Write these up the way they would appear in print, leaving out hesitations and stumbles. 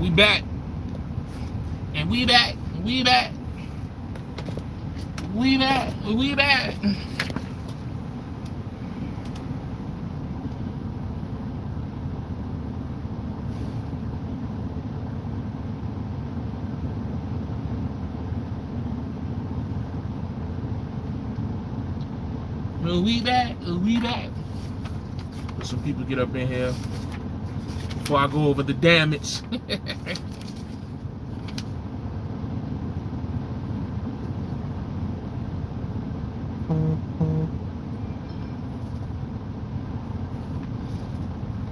We back. And we back. We back. We back. We back. We back. We back. Let some people get up in here before I go over the damage.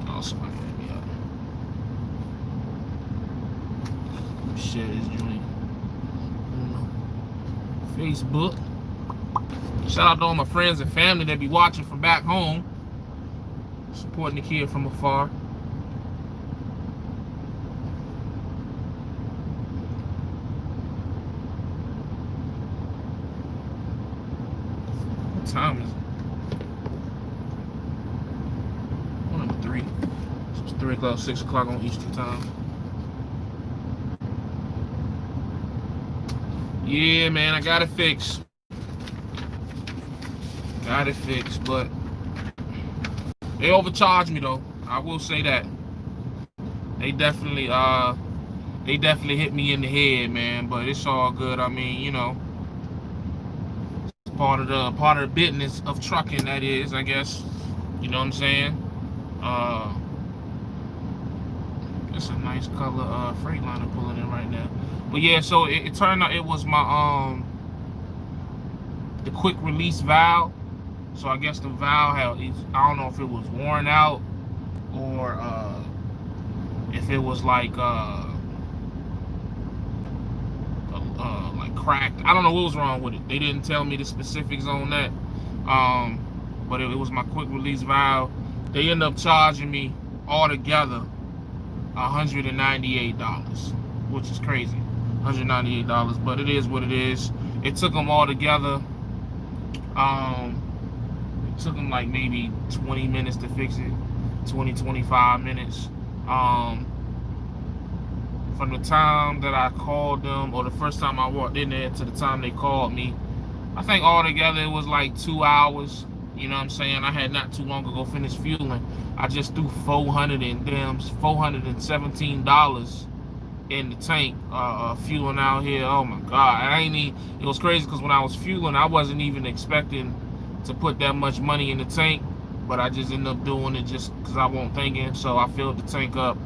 Oh, somebody hit me up. Share this joint on Facebook. Shout out to all my friends and family that be watching from back home, supporting the kid from afar. What time is it? 3. So it's 3 o'clock, 6 o'clock on Eastern time. Yeah, man, I got it fixed. Got it fixed, but they overcharged me though. I will say that. They definitely hit me in the head, man. But it's all good. I mean, you know, it's part of the business of trucking. That is, I guess. You know what I'm saying? It's a nice color Freightliner pulling in right now. But yeah, so it turned out it was my the quick release valve. So I guess the valve had, I don't know if it was worn out or if it was like cracked. I don't know what was wrong with it. They didn't tell me the specifics on that. But it was my quick release valve. They ended up charging me altogether $198, which is crazy. $198, but it is what it is. It took them all together. It took them like maybe 20 minutes to fix it, 25 minutes. From the time that I called them, or the first time I walked in there to the time they called me, I think altogether it was like 2 hours. You know what I'm saying? I had not too long ago finished fueling. I just threw $417 in the tank, fueling out here. Oh my God. It was crazy because when I was fueling, I wasn't even expecting to put that much money in the tank, but I just ended up doing it just because I wasn't thinking. So I filled the tank up.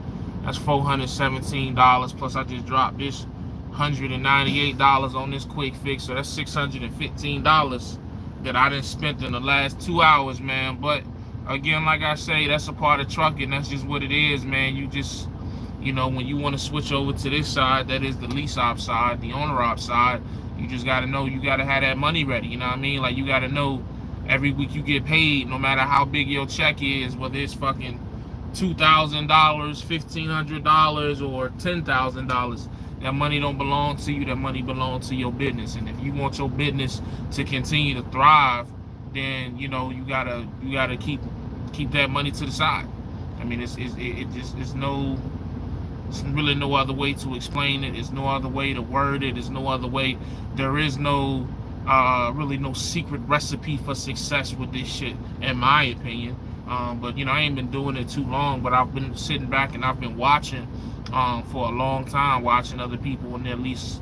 That's $417, plus I just dropped this $198 on this quick fix. So that's $615 that I done spent in the last 2 hours, man. But again, like I say, that's a part of trucking. That's just what it is, man. You just, you know, when you want to switch over to this side, that is the lease op side, the owner op side, you just got to know, you got to have that money ready. You know what I mean? Like, you got to know every week you get paid, no matter how big your check is, whether it's fucking $2,000, $1,500, or $10,000. That money don't belong to you. That money belongs to your business. And if you want your business to continue to thrive, then you know you gotta keep that money to the side. I mean, it's really no other way to explain it. There's no other way to word it. There's no other way. There is no really no secret recipe for success with this shit, in my opinion. But you know, I ain't been doing it too long, but I've been sitting back and I've been watching for a long time, watching other people in their leases.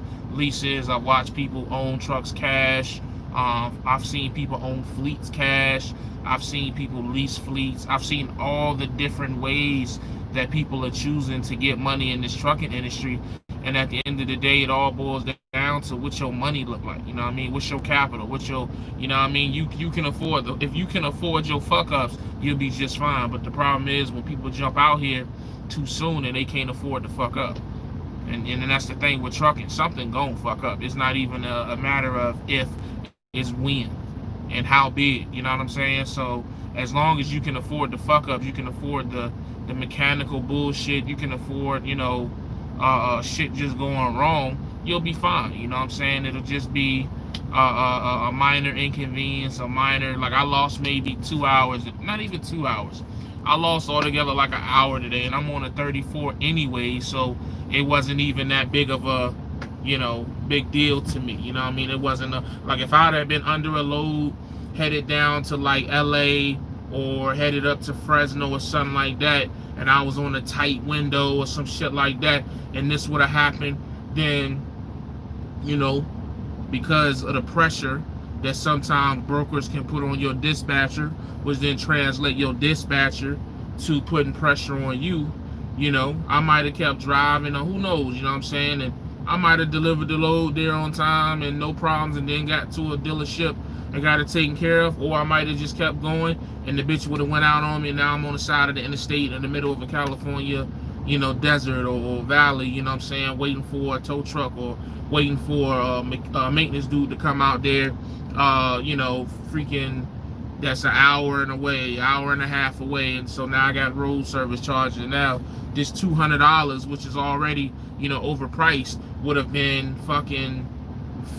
I've watched people own trucks cash. I've seen people own fleets cash. I've seen people lease fleets. I've seen all the different ways that people are choosing to get money in this trucking industry. And at the end of the day, it all boils down to what your money look like. You know what I mean? What's your capital? What's your, you know what I mean? You can afford, if you can afford your fuck ups, you'll be just fine. But the problem is when people jump out here too soon and they can't afford to fuck up. And that's the thing with trucking. Something gon' fuck up. It's not even a matter of if, it's when and how big. You know what I'm saying? So as long as you can afford the fuck up, you can afford the mechanical bullshit, you can afford, you know, shit just going wrong, you'll be fine. You know what I'm saying? It'll just be a minor inconvenience, a minor, like I lost maybe 2 hours, not even 2 hours, I lost altogether like an hour today, and I'm on a 34 anyway, so it wasn't even that big of a, big deal to me. You know what I mean? It wasn't like if I'd have been under a load, headed down to like LA or headed up to Fresno or something like that, and I was on a tight window or some shit like that, and this would have happened, then, because of the pressure that sometimes brokers can put on your dispatcher, which then translate your dispatcher to putting pressure on you, I might have kept driving, or who knows, you know what I'm saying? And I might have delivered the load there on time and no problems, and then got to a dealership and got it taken care of, or I might have just kept going and the bitch would have went out on me, and now I'm on the side of the interstate in the middle of a California, desert or valley, you know what I'm saying, waiting for a tow truck or waiting for a maintenance dude to come out there, freaking, that's an hour and a half away, and so now I got road service charges. And now this $200, which is already, overpriced, would have been fucking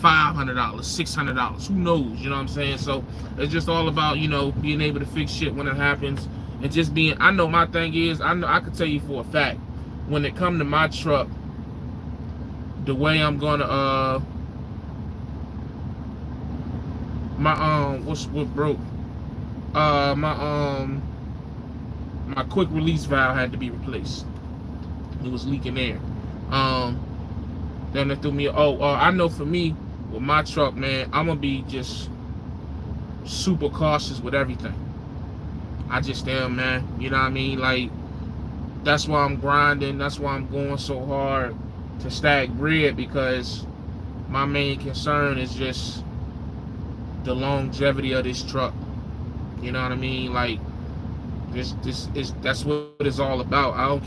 $500, $600, who knows, you know what I'm saying? So it's just all about, being able to fix shit when it happens, and just being, I know my thing is, I could tell you for a fact, when it come to my truck, the way I'm gonna, what broke? My quick release valve had to be replaced. It was leaking air. Then they threw me. I know for me with my truck, man, I'm gonna be just super cautious with everything. I just am, man. You know what I mean? Like, that's why I'm grinding. That's why I'm going so hard to stack bread, because my main concern is just the longevity of this truck. You know what I mean? Like, that's what it's all about. I don't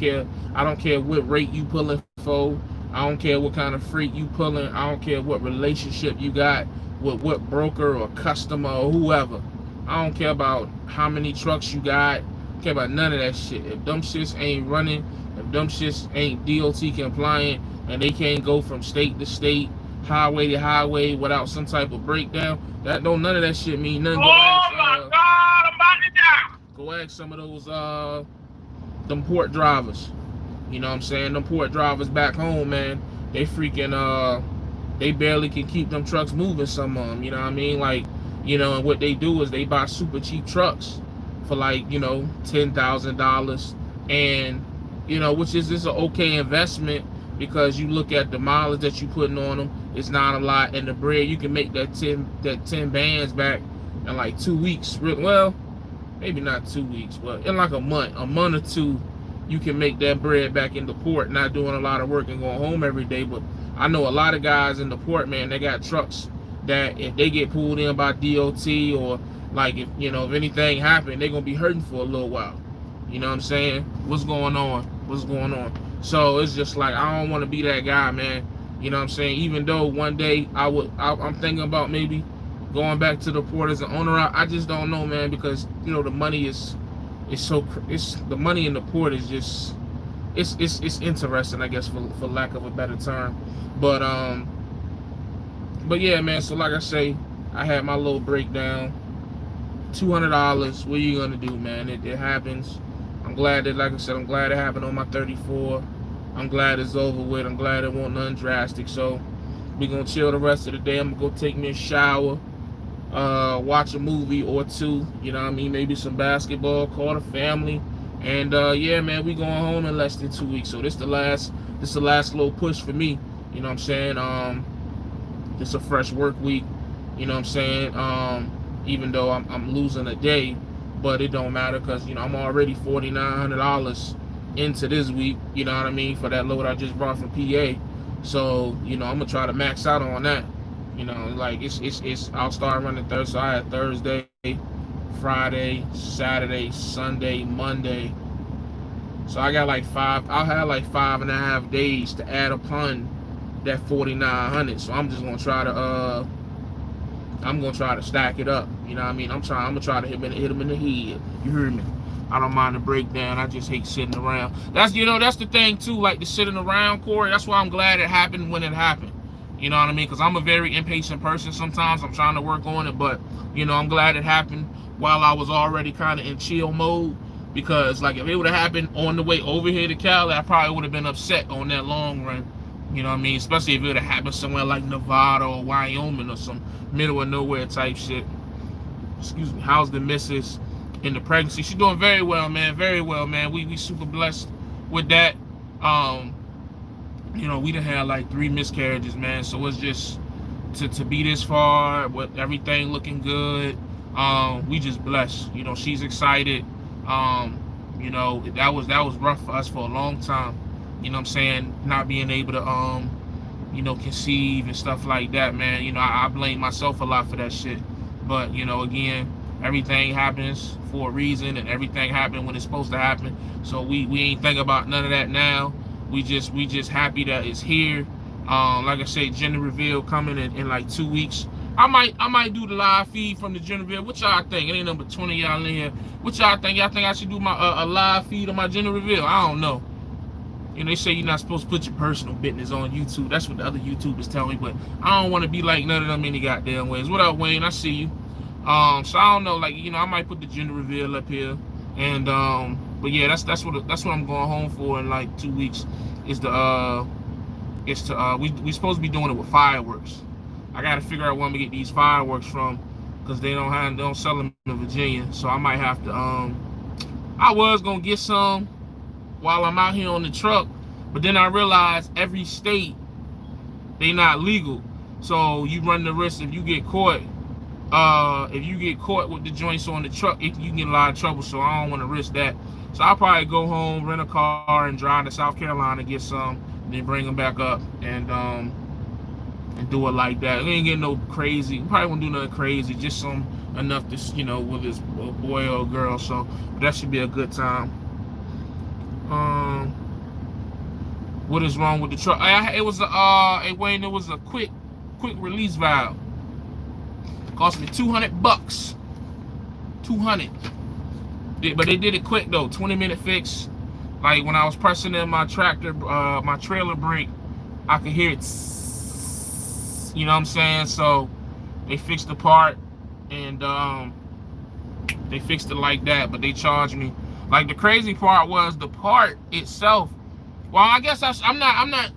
care what rate you pulling for. I don't care what kind of freight you pulling. I don't care what relationship you got with what broker or customer or whoever. I don't care about how many trucks you got. I don't care about none of that shit. If them shits ain't running, if them shits ain't DOT compliant, and they can't go from state to state, highway to highway without some type of breakdown, none of that shit mean nothing. Oh my God, I'm about to die. Go ask some of those them port drivers. You know what I'm saying? Them port drivers back home, man, they freaking they barely can keep them trucks moving, some of them, you know what I mean? Like, and what they do is they buy super cheap trucks for like, $10,000, and which is just an okay investment, because you look at the mileage that you putting on them, it's not a lot, and the bread, you can make that 10 bands back in like 2 weeks. Well, maybe not 2 weeks, but in like a month or two, you can make that bread back in the port, not doing a lot of work and going home every day. But I know a lot of guys in the port, man, they got trucks that if they get pulled in by DOT, or like if anything happened, they're gonna be hurting for a little while. You know what I'm saying? What's going on? So it's just like, I don't want to be that guy, man. You know what I'm saying? Even though one day I'm thinking about maybe going back to the port as an owner. I just don't know, man, because the money the money in the port is just, it's interesting, I guess, for lack of a better term. But yeah, man, so like I say, I had my little breakdown. $200, what are you gonna do, man? It happens. I'm glad that, like I said, I'm glad it happened on my 34. I'm glad it's over with. I'm glad it wasn't nothing drastic. So we gonna chill the rest of the day. I'm gonna go take me a shower, watch a movie or two, you know what I mean, maybe some basketball, call the family, and yeah, man, we going home in less than 2 weeks. So this the last little push for me, you know what I'm saying? It's a fresh work week, you know what I'm saying? Even though I'm losing a day, but it don't matter, because I'm already $4,900 into this week, you know what I mean, for that load I just brought from PA. So I'm gonna try to max out on that. Like it's I'll start running Thursday. So I had Thursday, Friday, Saturday, Sunday, Monday. So I got like I'll have like 5.5 days to add upon that 4,900. So I'm just gonna try to stack it up. You know what I mean? I'm gonna try to hit him in the head. You heard me? I don't mind the breakdown. I just hate sitting around. That's that's the thing too, like the sitting around, Corey. That's why I'm glad it happened when it happened. You know what I mean? Because I'm a very impatient person sometimes. I'm trying to work on it, but I'm glad it happened while I was already kind of in chill mode. because like if it would have happened on the way over here to Cali, I probably would have been upset on that long run. You know what I mean? Especially if it would have happened somewhere like Nevada or Wyoming or some middle of nowhere type shit. Excuse me. How's the missus in the pregnancy? She's doing very well, man. Very well, man. We super blessed with that. You know, we done had like 3 miscarriages, man. So it's just to be this far with everything looking good. We just blessed. You know, she's excited. You know, that was rough for us for a long time. You know what I'm saying? Not being able to you know, conceive and stuff like that, man. You know, I blame myself a lot for that shit. But, you know, again, everything happens for a reason, and everything happened when it's supposed to happen. So we ain't think about none of that now. We just happy that it's here. Like I say, gender reveal coming in like 2 weeks. I might do the live feed from the gender reveal. What y'all think? It ain't number 20 y'all in here. What y'all think? Y'all think I should do my a live feed on my gender reveal? I don't know. You know, they say you're not supposed to put your personal business on YouTube. That's what the other YouTubers tell me, but I don't want to be like none of them any goddamn ways. What up, Wayne? I see you. So I don't know, like, you know, I might put the gender reveal up here, and but yeah, that's what I'm going home for in like 2 weeks. Is the we supposed to be doing it with fireworks. I got to figure out where I'm gonna get these fireworks from, because they don't sell them in Virginia. So I might have to I was gonna get some while I'm out here on the truck, but then I realized every state, they not legal. So you run the risk if you get caught with the joints on the truck, you can get in a lot of trouble. So I don't want to risk that. So I'll probably go home, rent a car, and drive to South Carolina, get some, and then bring them back up and do it like that. We ain't getting no crazy. We probably won't do nothing crazy, just some enough to, you know, whether it's a boy or a girl. So that should be a good time. What is wrong with the truck? It was Wayne, it was a quick release valve. Cost me $200. 200. But they did it quick though. 20-minute fix. Like when I was pressing in my tractor, my trailer brake, I could hear it. You know what I'm saying? So they fixed the part, and they fixed it like that. But they charged me. Like the crazy part was the part itself. Well, I guess I'm not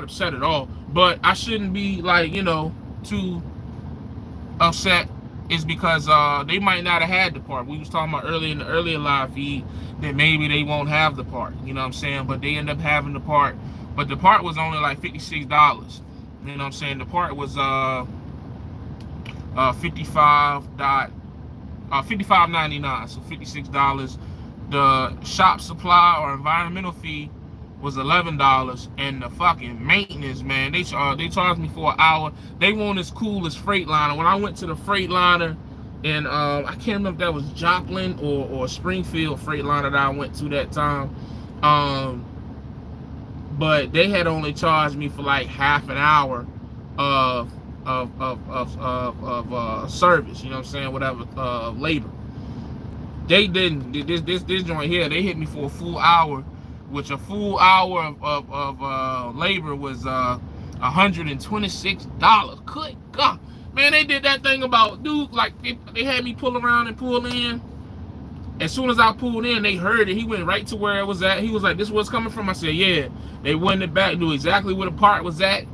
upset at all. But I shouldn't be like, you know, too upset. Is because they might not have had the part. We was talking about earlier in the earlier live feed that maybe they won't have the part. You know what I'm saying? But they end up having the part. But the part was only like $56. You know what I'm saying? The part was $55.99, so $56. The shop supply or environmental fee was $11, and the fucking maintenance, man, they charged me for an hour. They weren't as cool as Freightliner. When I went to the Freightliner, and I can't remember if that was Joplin or Springfield Freightliner that I went to that time, but they had only charged me for like half an hour of service. You know what I'm saying? Whatever, labor. They didn't. This joint here, they hit me for a full hour, which a full hour of labor was $126. Good God, man, they did that thing about, dude, like they had me pull around and pull in. As soon as I pulled in, they heard it. He went right to where it was at. He was like, "This is where it's coming from." I said, "Yeah." They went it back, knew exactly where the part was at,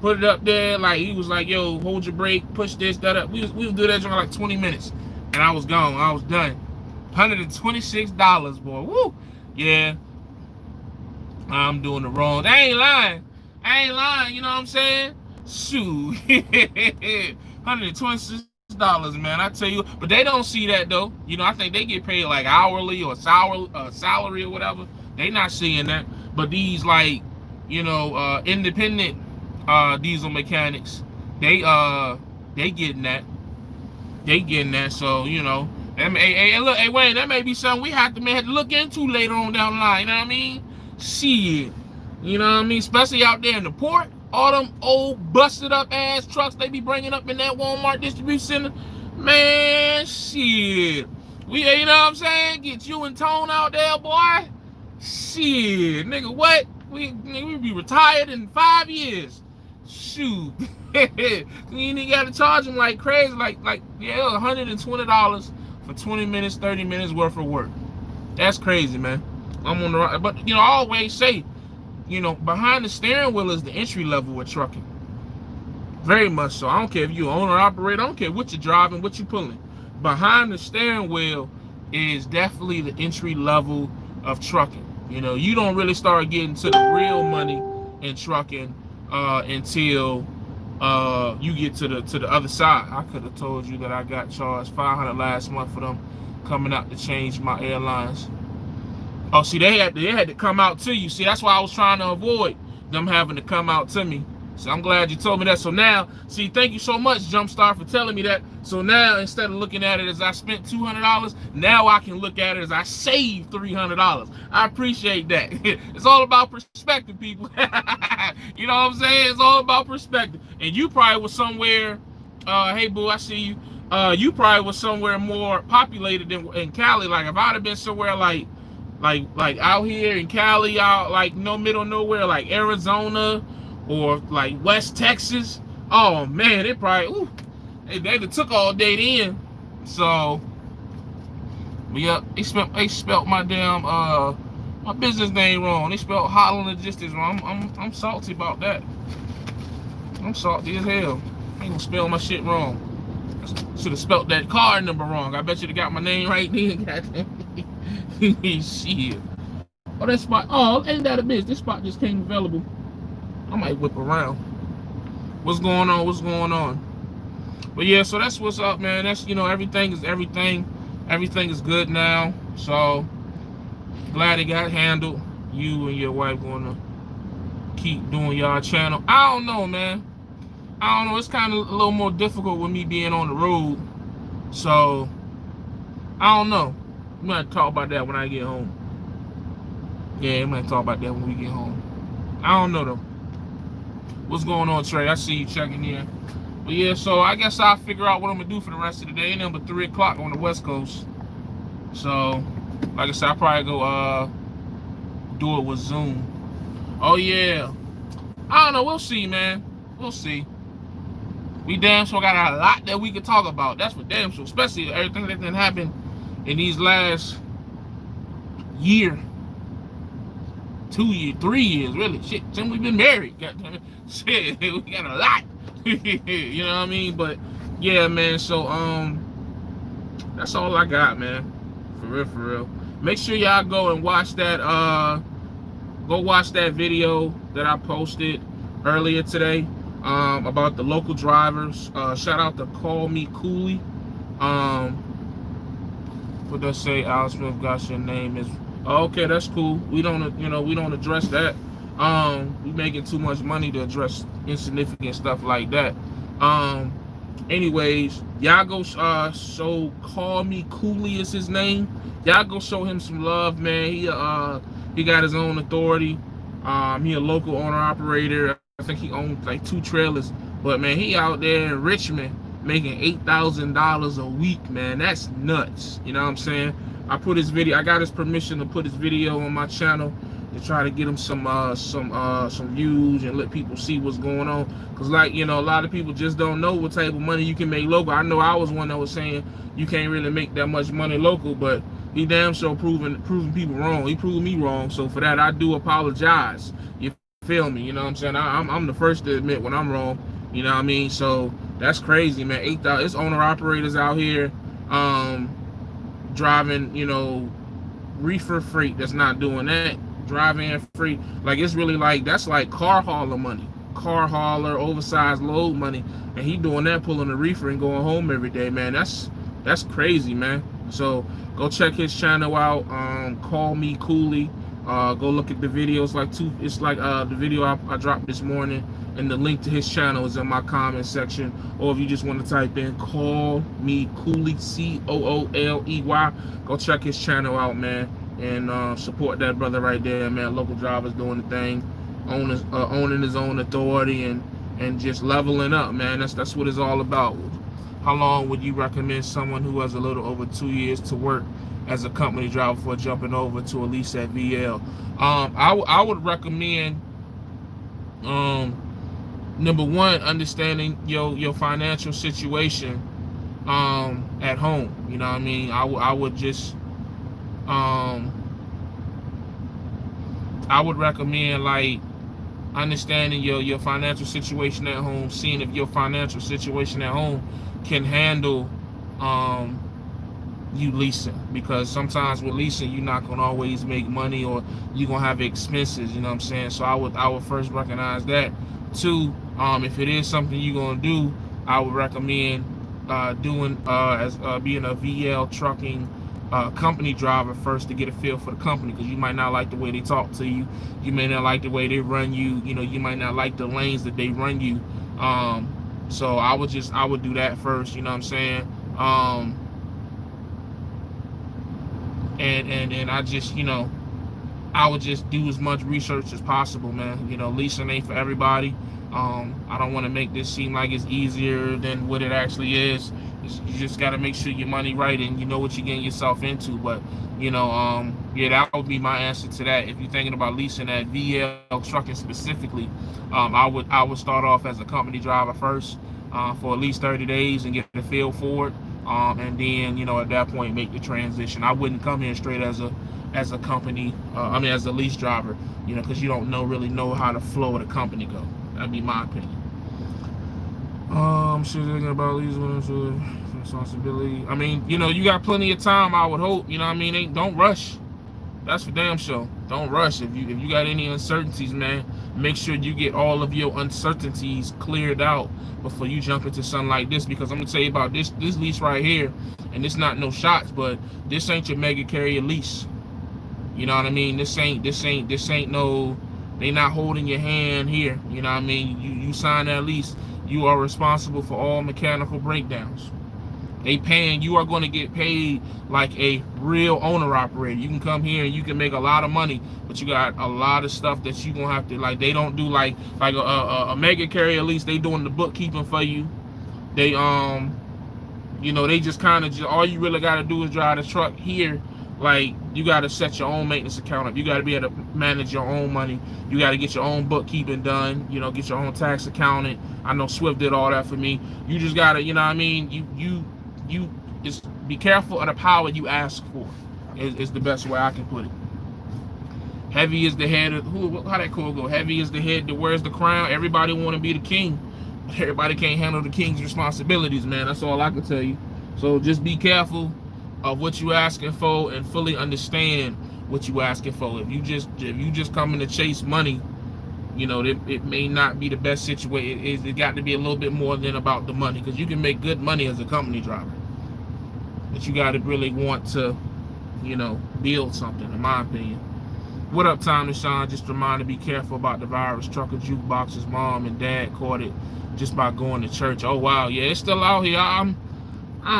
put it up there. Like he was like, "Yo, hold your brake, push this, that up." We was do that joint like 20 minutes, and I was gone. I was done. $126, boy. Woo, yeah. I'm doing the wrong. I ain't lying. You know what I'm saying? Shoot. $126, man. I tell you. But they don't see that though. You know, I think they get paid like hourly or salary or whatever. They not seeing that. But these, like, you know, independent diesel mechanics, they getting that. They getting that. So, you know. Hey, look, hey, Wayne, that may be something we have to look into later on down the line. You know what I mean? Shit. You know what I mean? Especially out there in the port. All them old busted up ass trucks they be bringing up in that Walmart distribution center. Man, shit. You know what I'm saying? Get you and Tone out there, boy. Shit. Nigga, what? We be retired in 5 years. Shoot. You ain't got to charge them like crazy. Like yeah, $120 for 20 minutes, 30 minutes worth of work. That's crazy, man. I'm on the right, but I always say, behind the steering wheel is the entry level with trucking. Very much so. I don't care if you're owner or operator. I don't care what you're driving, what you're pulling. Behind the steering wheel is definitely the entry level of trucking. You don't really start getting to the real money in trucking until you get to the other side. I could have told you that I got charged $500 last month for them coming out to change my airlines. Oh, see, they had to come out to you. See, that's why I was trying to avoid them having to come out to me. So I'm glad you told me that. So now, see, thank you so much, Jumpstart, for telling me that. So now, instead of looking at it as I spent $200, now I can look at it as I saved $300. I appreciate that. It's all about perspective, people. You know what I'm saying? It's all about perspective. And you probably was somewhere, hey, boo, I see you. You probably was somewhere more populated than in Cali. Like, if I'd have been somewhere like out here in Cali, out like no middle nowhere, like Arizona, or like West Texas, oh man, they probably they took all day then. So yeah, they spelt my damn my business name wrong. They spelled Holland Logistics wrong. I'm salty about that. I'm salty as hell. They gonna spell my shit wrong. Should have spelt that card number wrong. I bet you they got my name right then. Goddamn. Shit. Oh, that spot. Oh, ain't that a bitch? This spot just came available. I might whip around. What's going on? What's going on? But yeah, so that's what's up, man. That's everything is everything. Everything is good now. So glad it got handled. You and your wife gonna keep doing y'all channel. I don't know, man. I don't know. It's kind of a little more difficult with me being on the road. So I don't know. We might talk about that when I get home. Yeah, we might talk about that when we get home. I don't know though. What's going on, Trey? I see you checking in. But yeah, so I guess I'll figure out what I'm gonna do for the rest of the day. Ain't nothing but 3 o'clock on the West Coast. So, like I said, I'll probably go do it with Zoom. Oh yeah. I don't know. We'll see, man. We'll see. We damn sure got a lot that we could talk about. That's what damn sure. Especially everything that didn't happen in these last year. 2 years, 3 years, really. Shit, since we've been married. Goddamn. Shit, we got a lot. You know what I mean? But yeah, man. So that's all I got, man. For real, for real. Make sure y'all go and watch that. Go watch that video that I posted earlier today about the local drivers. Shout out to Call Me Cooley. What does say? Al Smith got your name is. Okay, that's cool. We don't address that. We making too much money to address insignificant stuff like that. Anyways, y'all go so Call Me Cooley is his name. Y'all go show him some love, man. He got his own authority. He a local owner operator. I think he owns like 2 trailers. But man, he out there in Richmond making $8,000 a week, man. That's nuts. You know what I'm saying? I put his video. I got his permission to put his video on my channel to try to get him some views and let people see what's going on. Cause like a lot of people just don't know what type of money you can make local. I know I was one that was saying you can't really make that much money local, but he damn sure proving people wrong. He proved me wrong. So for that, I do apologize. You feel me? You know what I'm saying? I'm the first to admit when I'm wrong. You know what I mean? So that's crazy, man. 8,000. It's owner operators out here. Driving, reefer freight that's not doing that. Driving freight, like it's really like that's like car hauler money, car hauler, oversized load money, and he doing that, pulling a reefer and going home every day, man. That's crazy, man. So go check his channel out. Call Me Cooley. Go look at the videos. It's like the video I dropped this morning, and the link to his channel is in my comment section. Or if you just want to type in Call Me Cooley, Cooley, go check his channel out, man, and support that brother right there, man. Local drivers doing the thing, owning his own authority, and just leveling up, man. That's what it's all about. How long would you recommend someone who has a little over 2 years to work as a company driver before jumping over to at least at VL? I would recommend number one, understanding your financial situation at home. You know what I mean? I would just I would recommend like understanding your financial situation at home, seeing if your financial situation at home can handle um you leasing, because sometimes with leasing you're not gonna always make money, or you're gonna have expenses, you know what I'm saying? So I would first recognize that. Two, if it is something you're gonna do, I would recommend doing as being a VL trucking company driver first, to get a feel for the company, because you might not like the way they talk to you, you may not like the way they run you, you know, you might not like the lanes that they run you. So I would do that first, you know what I'm saying? And I just, you know, I would just do as much research as possible, man. You know, leasing ain't for everybody. I don't want to make this seem like it's easier than what it actually is. You just got to make sure your money right and you know what you're getting yourself into. But you know, yeah, that would be my answer to that. If you're thinking about leasing at VL trucking specifically, I would start off as a company driver first for at least 30 days and get a feel for it. And then, you know, at that point make the transition. I wouldn't come in straight as a company, as a lease driver, you know, because you don't really know how the flow of the company go. That'd be my opinion. Shit, thinking about lease responsibility. I mean, you know, you got plenty of time. I would hope, you know what I mean. Don't rush. That's for damn sure. Don't rush. If you got any uncertainties, man, make sure you get all of your uncertainties cleared out before you jump into something like this. Because I'm gonna tell you about this lease right here, and it's not no shots, but this ain't your mega carrier lease. You know what I mean? This ain't no. They not holding your hand here. You know what I mean? You sign that lease, you are responsible for all mechanical breakdowns. They paying, you are going to get paid like a real owner operator. You can come here and you can make a lot of money, but you got a lot of stuff that you gonna have to, like, they don't do like a mega carrier lease. They doing the bookkeeping for you. They you know, they just kind of just, all you really got to do is drive the truck here. Like, you got to set your own maintenance account up. You got to be able to manage your own money. You got to get your own bookkeeping done. You know, get your own tax accountant. I know Swift did all that for me. You just got to, you know what I mean? You just be careful of the power you ask for. Is the best way I can put it. Heavy is the head of, how that quote go? Heavy is the head that wears the crown. Everybody want to be the king. Everybody can't handle the king's responsibilities, man. That's all I can tell you. So just be careful of what you asking for and fully understand what you asking for. If you just coming to chase money, you know, it may not be the best situation. It got to be a little bit more than about the money, because you can make good money as a company driver, but you got to really want to, you know, build something, in my opinion. What up, Tom and Sean? Just a reminder, be careful about the virus. Trucker Jukebox's mom and dad caught it just by going to church. Oh wow, yeah, it's still out here. I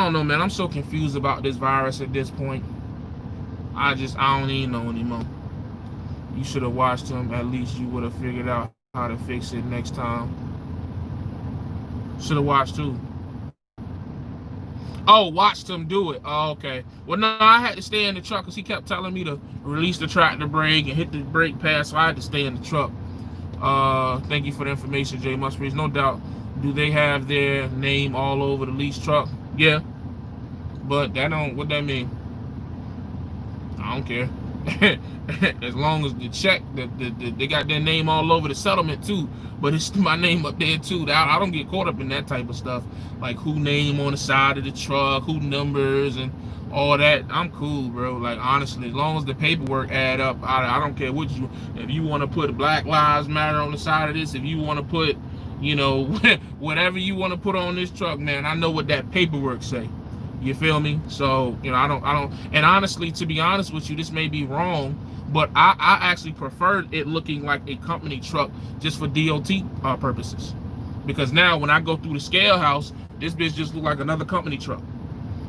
don't know, man. I'm so confused about this virus at this point. I don't even know anymore. You should have watched him. At least you would have figured out how to fix it next time. Should have watched too. Oh, watched him do it. Oh, okay. Well, no, I had to stay in the truck because he kept telling me to release the tractor brake and hit the brake pad, so I had to stay in the truck. Thank you for the information, Jay Musprees. No doubt. Do they have their name all over the lease truck? Yeah, but that don't, what that mean? I don't care. As long as the check, they got their name all over the settlement too, but it's my name up there too. I don't get caught up in that type of stuff, like who name on the side of the truck, who numbers and all that. I'm cool, bro. Like, honestly, as long as the paperwork add up, I don't care what you, if you want to put Black Lives Matter on the side of this, if you want to put, you know, whatever you want to put on this truck, man, I know what that paperwork say. You feel me? So, you know, I don't, and honestly, to be honest with you, this may be wrong, but I actually preferred it looking like a company truck just for DOT purposes. Because now when I go through the scale house, this bitch just look like another company truck.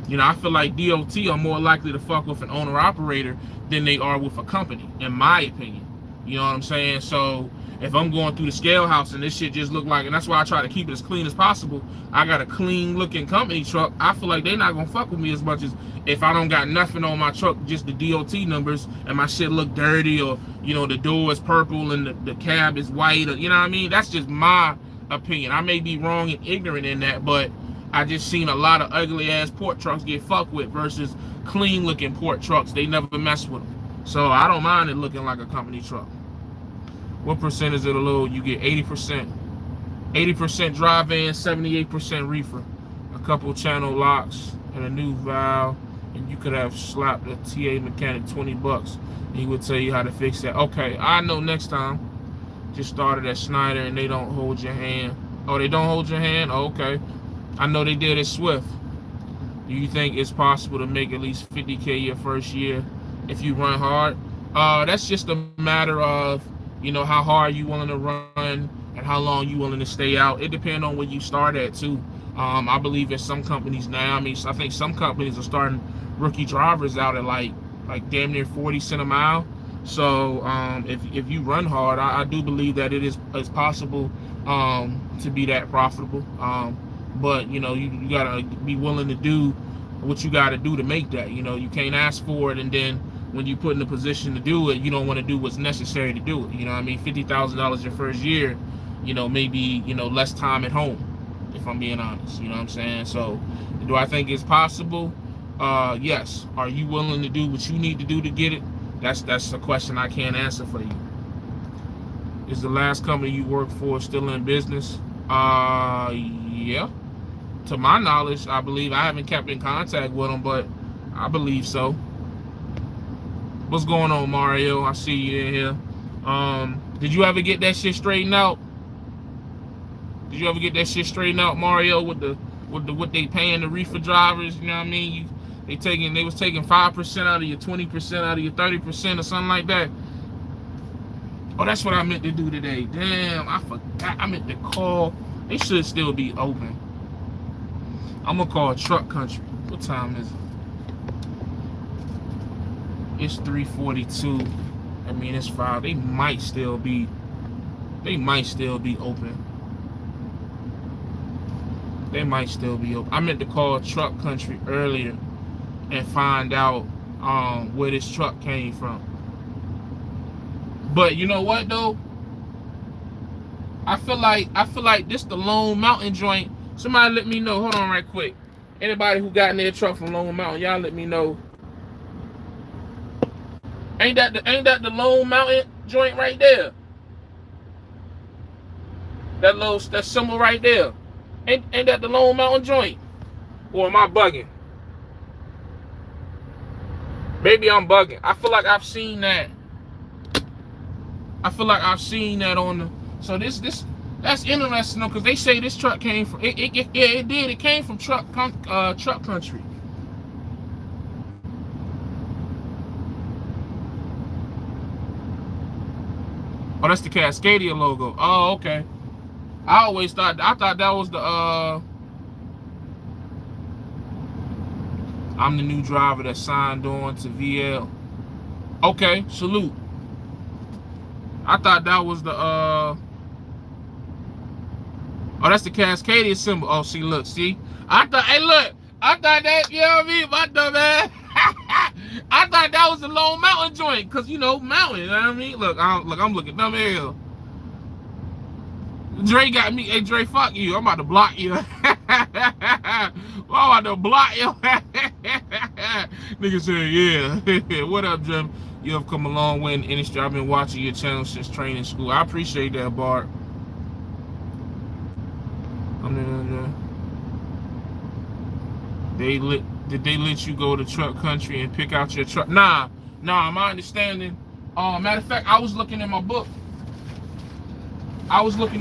You know, I feel like DOT are more likely to fuck with an owner operator than they are with a company, in my opinion. You know what I'm saying? So if I'm going through the scale house and this shit just look like, and that's why I try to keep it as clean as possible, I got a clean looking company truck, I feel like they're not gonna fuck with me as much as if I don't got nothing on my truck, just the DOT numbers, and my shit look dirty, or, you know, the door is purple and the cab is white, or, you know what I mean? That's just my opinion. I may be wrong and ignorant in that, but I just seen a lot of ugly ass port trucks get fucked with versus clean looking port trucks. They never mess with them. So I don't mind it looking like a company truck. What percentage of the load? You get 80%. 80% drive-in, 78% reefer. A couple channel locks and a new valve, and you could have slapped a TA mechanic $20, and he would tell you how to fix that. Okay, I know next time. Just started at Snyder, and they don't hold your hand. Oh, they don't hold your hand? Oh, okay. I know they did at Swift. Do you think it's possible to make at least 50K your first year if you run hard? That's just a matter of, you know, how hard you willing to run and how long you willing to stay out. It depends on where you start at too. I believe at some companies now, I think some companies are starting rookie drivers out at like damn near 40 cents a mile. So if you run hard, I do believe that it's possible to be that profitable. But you know, you gotta be willing to do what you gotta do to make that. You know, you can't ask for it, and then when you put in a position to do it, you don't want to do what's necessary to do it. You know what I mean? $50,000 your first year, you know, maybe, you know, less time at home, if I'm being honest. You know what I'm saying? So do I think it's possible? Yes. Are you willing to do what you need to do to get it? That's a question I can't answer for you. Is the last company you worked for still in business? Yeah. To my knowledge, I believe. I haven't kept in contact with them, but I believe so. What's going on, Mario? I see you in here. Did you ever get that shit straightened out? Did you ever get that shit straightened out, Mario, with what they paying the reefer drivers? You know what I mean? They was taking 5% out of your 20% out of your 30% or something like that. Oh, that's what I meant to do today. Damn, I forgot. I meant to call. They should still be open. I'm gonna call Truck Country. What time is it? It's 3:42. I mean, it's 5. They might still be open. They might still be open. I meant to call Truck Country earlier and find out where this truck came from. But you know what though? I feel like this the Lone Mountain joint. Somebody let me know. Hold on right quick. Anybody who got in their truck from Lone Mountain, y'all let me know. Ain't that the Lone Mountain joint right there? That symbol right there. Ain't that the Lone Mountain joint? Or am I bugging? Maybe I'm bugging. I feel like I've seen that. On the. So that's interesting though, because they say this truck came from. It did. It came from Truck Country. Oh, that's the Cascadia logo. Oh, okay. I thought that was the I'm the new driver that signed on to VL. Okay, salute. I thought that was the oh, that's the Cascadia symbol. Oh, see, look, see? I thought that, you know what I mean? My dumb ass. I thought that was the Lone Mountain joint, cause you know, mountain, you know what I mean? Look, I'm looking dumb as hell. Dre got me. Hey, Dre, fuck you. I'm about to block you. I'm about to block you. Nigga said, yeah. What up, Jim? You have come a long way in the industry. I've been watching your channel since training school. I appreciate that, Bart. Did they let you go to Truck Country and pick out your truck? Nah, my understanding. Matter of fact, I was looking in my book. And I was looking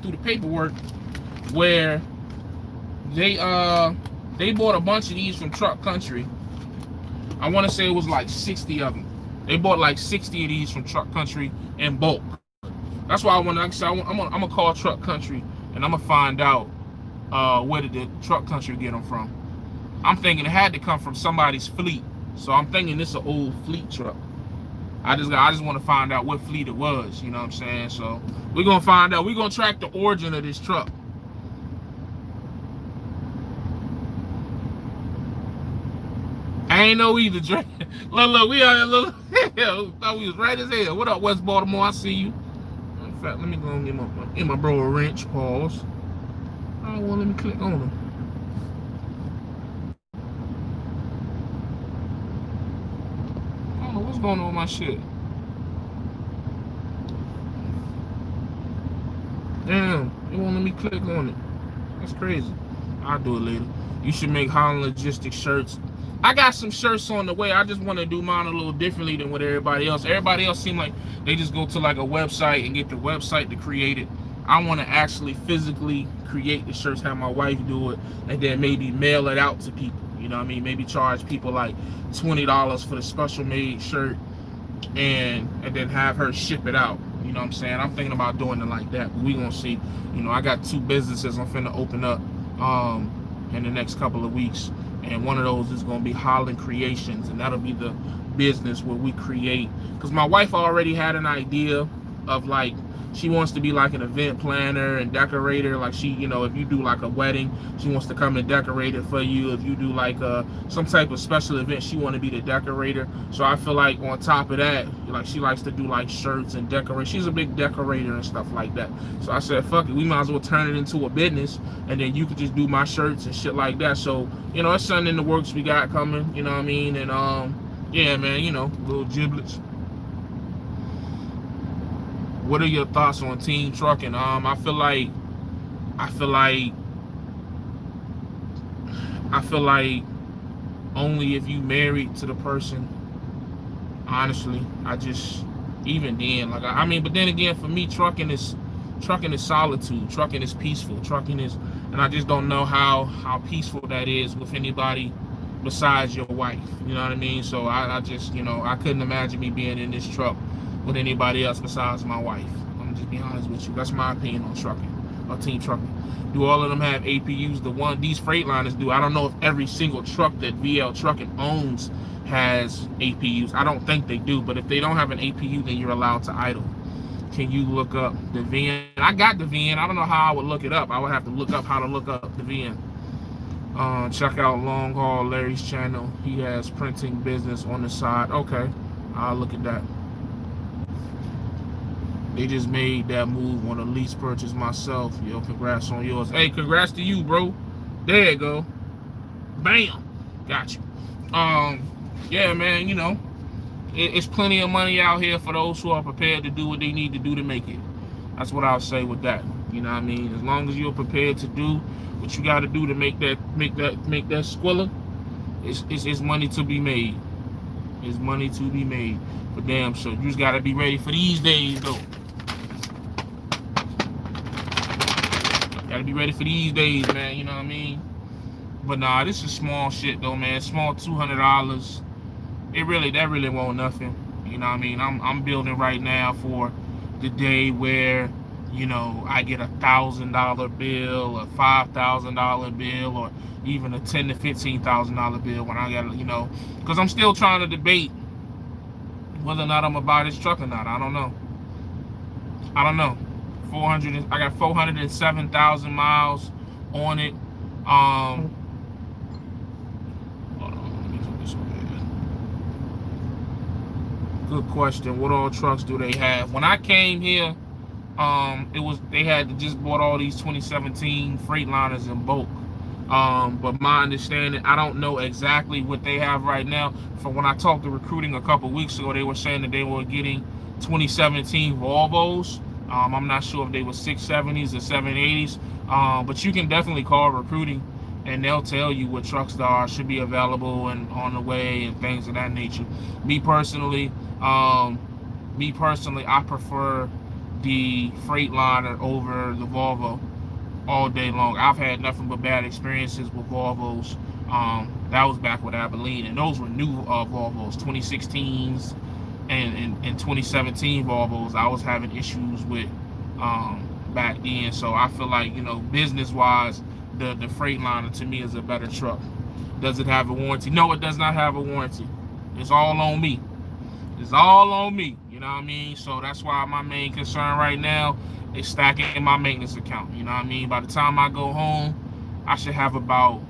through the paperwork where they bought a bunch of these from Truck Country. I want to say it was like 60 of them. They bought like 60 of these from Truck Country in bulk. That's why I'm gonna call Truck Country and I'm gonna find out where did the Truck Country get them from. I'm thinking it had to come from somebody's fleet. So I'm thinking this is an old fleet truck. I just want to find out what fleet it was, you know what I'm saying? So we're gonna find out. We're gonna track the origin of this truck. I ain't know either, Dre. Look, we out here, look. Thought we was right as hell. What up, West Baltimore? I see you. In fact, let me go and get my bro a wrench. Pause. I don't want to let me click on him. What's going on with my shit? Damn, it won't let me click on it. That's crazy. I'll do it later. You should make Holland Logistics shirts. I got some shirts on the way. I just want to do mine a little differently than what everybody else. Everybody else seem like they just go to like a website and get the website to create it. I want to actually physically create the shirts, have my wife do it, and then maybe mail it out to people. You know what I mean? Maybe charge people like $20 for the special made shirt, and then have her ship it out. You know what I'm saying? I'm thinking about doing it like that, but we gonna see. You know, I got 2 businesses I'm finna open up in the next couple of weeks, and one of those is gonna be Holland Creations, and that'll be the business where we create. Because my wife already had an idea of like, she wants to be like an event planner and decorator. Like she, you know, if you do like a wedding, she wants to come and decorate it for you. If you do like some type of special event, she want to be the decorator. So I feel like on top of that, like she likes to do like shirts and decorate. She's a big decorator and stuff like that. So I said, fuck it, we might as well turn it into a business, and then you could just do my shirts and shit like that. So, you know, it's something in the works we got coming, you know what I mean? And yeah, man, you know, little giblets. What are your thoughts on team trucking? I feel like only if you married to the person. Honestly, even then, like I mean, but then again, for me, trucking is solitude. Trucking is peaceful. Trucking is, and I just don't know how peaceful that is with anybody besides your wife. You know what I mean? So I just, you know, I couldn't imagine me being in this truck with anybody else besides my wife. I'm gonna just be honest with you. That's my opinion on trucking, or team trucking. Do all of them have APUs? These Freightliners do. I don't know if every single truck that VL Trucking owns has APUs. I don't think they do, but if they don't have an APU, then you're allowed to idle. Can you look up the VN? I got the VN. I don't know how I would look it up. I would have to look up how to look up the VN. Check out Long Haul Larry's channel. He has printing business on the side. Okay, I'll look at that. They just made that move on a lease purchase myself. Yo, congrats on yours. Hey, congrats to you, bro. There you go. Bam. Got you. Yeah, man, you know, it's plenty of money out here for those who are prepared to do what they need to do to make it. That's what I'll say with that. You know what I mean? As long as you're prepared to do what you got to do to make that squilla, it's money to be made. It's money to be made. But damn, so you just got to be ready for these days, though. Gotta be ready for these days, man. You know what I mean? But nah, this is small shit though, man. Small $200. That really won't nothing. You know what I mean? I'm building right now for the day where, you know, I get $1,000 bill, a $5,000 bill, or even a $10,000 to $15,000 bill when I got, you know, because I'm still trying to debate whether or not I'm gonna buy this truck or not. I don't know. I got 407,000 miles on it. Hold on, let me put this over here. Good question. What all trucks do they have? When I came here, they had just bought all these 2017 Freightliners in bulk. But my understanding, I don't know exactly what they have right now. From when I talked to recruiting a couple weeks ago, they were saying that they were getting 2017 Volvos. I'm not sure if they were 670s or 780s, but you can definitely call recruiting and they'll tell you what trucks there are, should be available and on the way and things of that nature. Me personally, I prefer the Freightliner over the Volvo all day long. I've had nothing but bad experiences with Volvos. That was back with Abilene, and those were new Volvos, 2016s and 2017 Volvos. I was having issues with back then, so I feel like, you know, business-wise, the Freightliner to me is a better truck. Does it have a warranty? No, it does not have a warranty. It's all on me. It's all on me. You know what I mean? So that's why my main concern right now is stacking my maintenance account. You know what I mean? By the time I go home, I should have about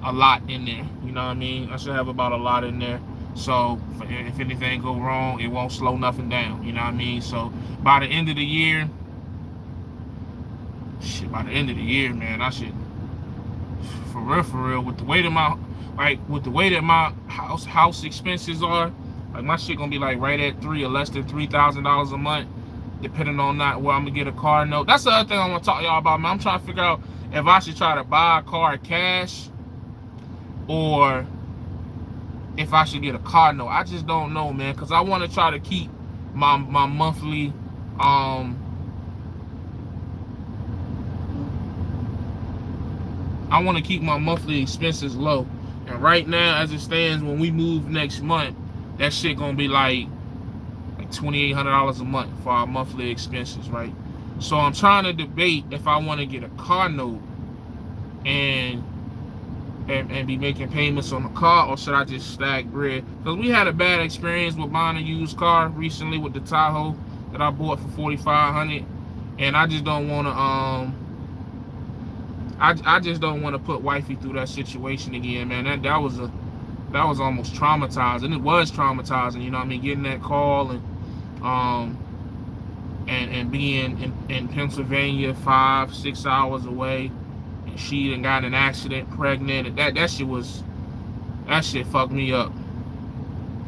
a lot in there. You know what I mean? I should have about a lot in there. So if anything go wrong, it won't slow nothing down. You know what I mean? So by the end of the year, man, I should For real, with the way that my house expenses are, like my shit gonna be like right at three or less than $3,000 a month, depending on not where I'm gonna get a car note. That's the other thing I want to talk to y'all about, man. I'm trying to figure out if I should try to buy a car cash or if I should get a car note. I just don't know, man, because I want to try to keep my monthly I want to keep my monthly expenses low. And right now, as it stands, when we move next month, that shit gonna be like $2,800 a month for our monthly expenses, right? So I'm trying to debate if I want to get a car note and be making payments on the car, or should I just stack bread? Because we had a bad experience with buying a used car recently with the Tahoe that I bought for $4,500, and I just don't want to I just don't want to put wifey through that situation again, man. That was almost traumatizing. And it was traumatizing, you know what I mean, getting that call and being in Pennsylvania 5-6 hours away, and she done got in an accident, pregnant, and that shit fucked me up.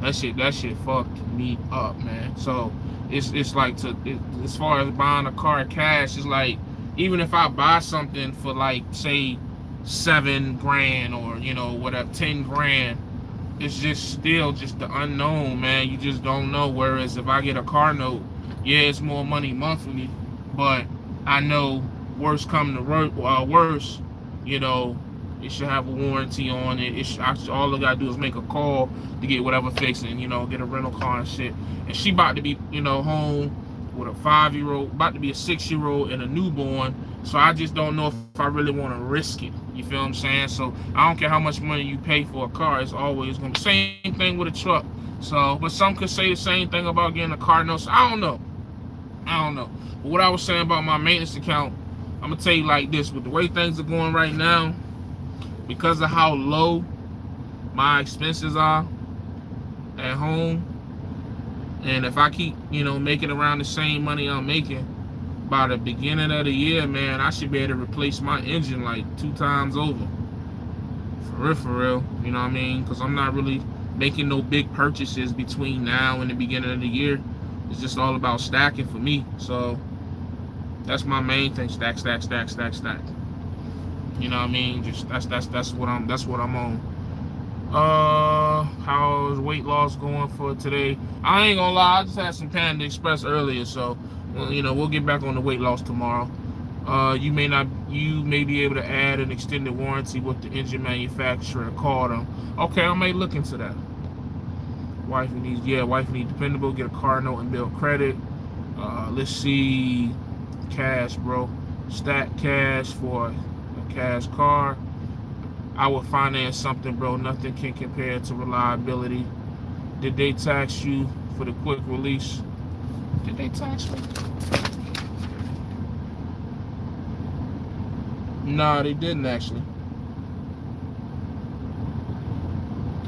That shit fucked me up, man. So it's like as far as buying a car cash, it's like, even if I buy something for like say $7,000 or whatever, $10,000, it's just still just the unknown, man. You just don't know. Whereas if I get a car note, yeah, it's more money monthly, but I know worst come to worst, it should have a warranty on it. All I gotta do is make a call to get whatever fixed and get a rental car and shit. And she about to be home with a 5-year-old, about to be a 6-year-old and a newborn. So I just don't know if I really want to risk it. You feel what I'm saying? So I don't care how much money you pay for a car, it's always gonna be same thing with a truck. So, but some could say the same thing about getting a car note. So I don't know. But what I was saying about my maintenance account, I'm gonna tell you like this: with the way things are going right now, because of how low my expenses are at home, and if I keep, making around the same money I'm making, by the beginning of the year, man, I should be able to replace my engine like 2 times over. For real, you know what I mean? Because I'm not really making no big purchases between now and the beginning of the year. It's just all about stacking for me. So that's my main thing: stack. You know what I mean? Just that's what I'm on. How's weight loss going for today? I ain't gonna lie, I just had some Panda Express earlier, so we'll get back on the weight loss tomorrow. You may be able to add an extended warranty with the engine manufacturer. Call them. Okay, I may look into that. Wife needs dependable, get a car note and build credit. Let's see, cash, bro. Stack cash for a cash car. I would finance something, bro. Nothing can compare to reliability. Did they tax you for the quick release? Did they tax me? Nah, they didn't actually.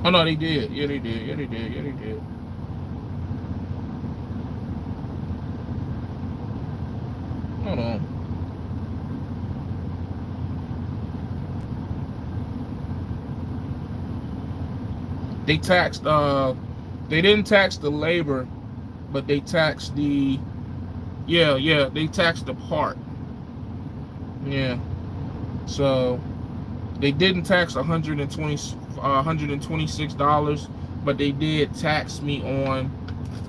Oh no, they did. Yeah, they did. Hold on. They taxed, they didn't tax the labor, but they taxed the, they taxed the part. Yeah. So they didn't tax $126, but they did tax me on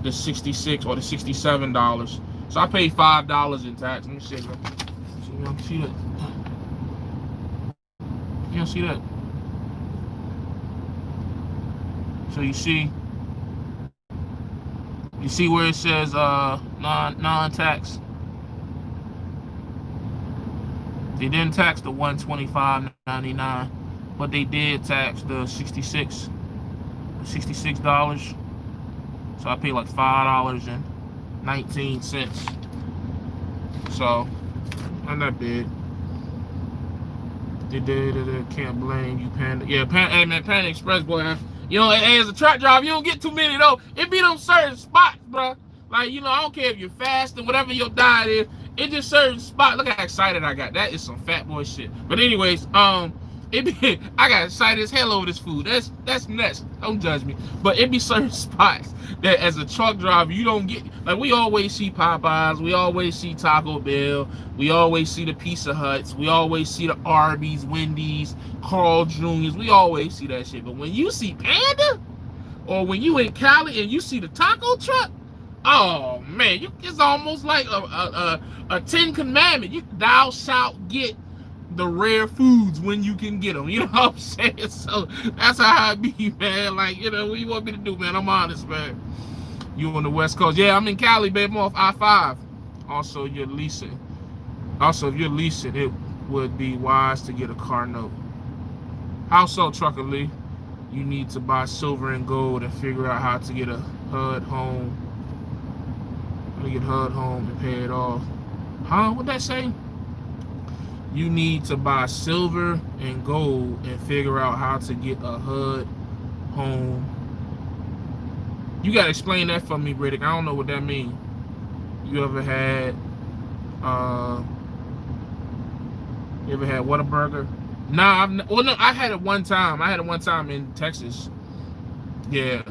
the $66 or the $67. So I paid $5 in tax. Let me see. You don't see that? You don't see that? So you see where it says non-tax. They didn't tax the $125.99, but they did tax the $66. So I paid like $5.19. So not that big. Can't blame you, Panda. Yeah, hey man, Panda Express, boy. As a truck driver, you don't get too many though. It be them certain spots, bro. Like, I don't care if you're fasting, whatever your diet is. It just certain spots. Look how excited I got. That is some fat boy shit. But anyways, I got excited as hell over this food. That's nuts. Don't judge me. But it be certain spots that as a truck driver you don't get. Like we always see Popeyes, we always see Taco Bell, we always see the Pizza Huts, we always see the Arby's, Wendy's, Carl Jr.'s. We always see that shit. But when you see Panda, or when you in Cali and you see the taco truck, oh man, it's almost like a Ten Commandment. Thou shalt get the rare foods when you can get them. You know what I'm saying? So that's how I be, man. Like, what you want me to do, man? I'm honest, man. You on the West Coast? Yeah, I'm in Cali, baby. I'm off I-5. Also, you're leasing. Also, if you're leasing, it would be wise to get a car note. How so, Trucker Lee? You need to buy silver and gold and figure out how to get a HUD home. How to get HUD home and pay it off. Huh? What'd that say? You need to buy silver and gold and figure out how to get a HUD home. You gotta explain that for me, Riddick. I don't know what that means. You ever had Whataburger? Nah, no, I had it one time. I had it one time in Texas. Yeah.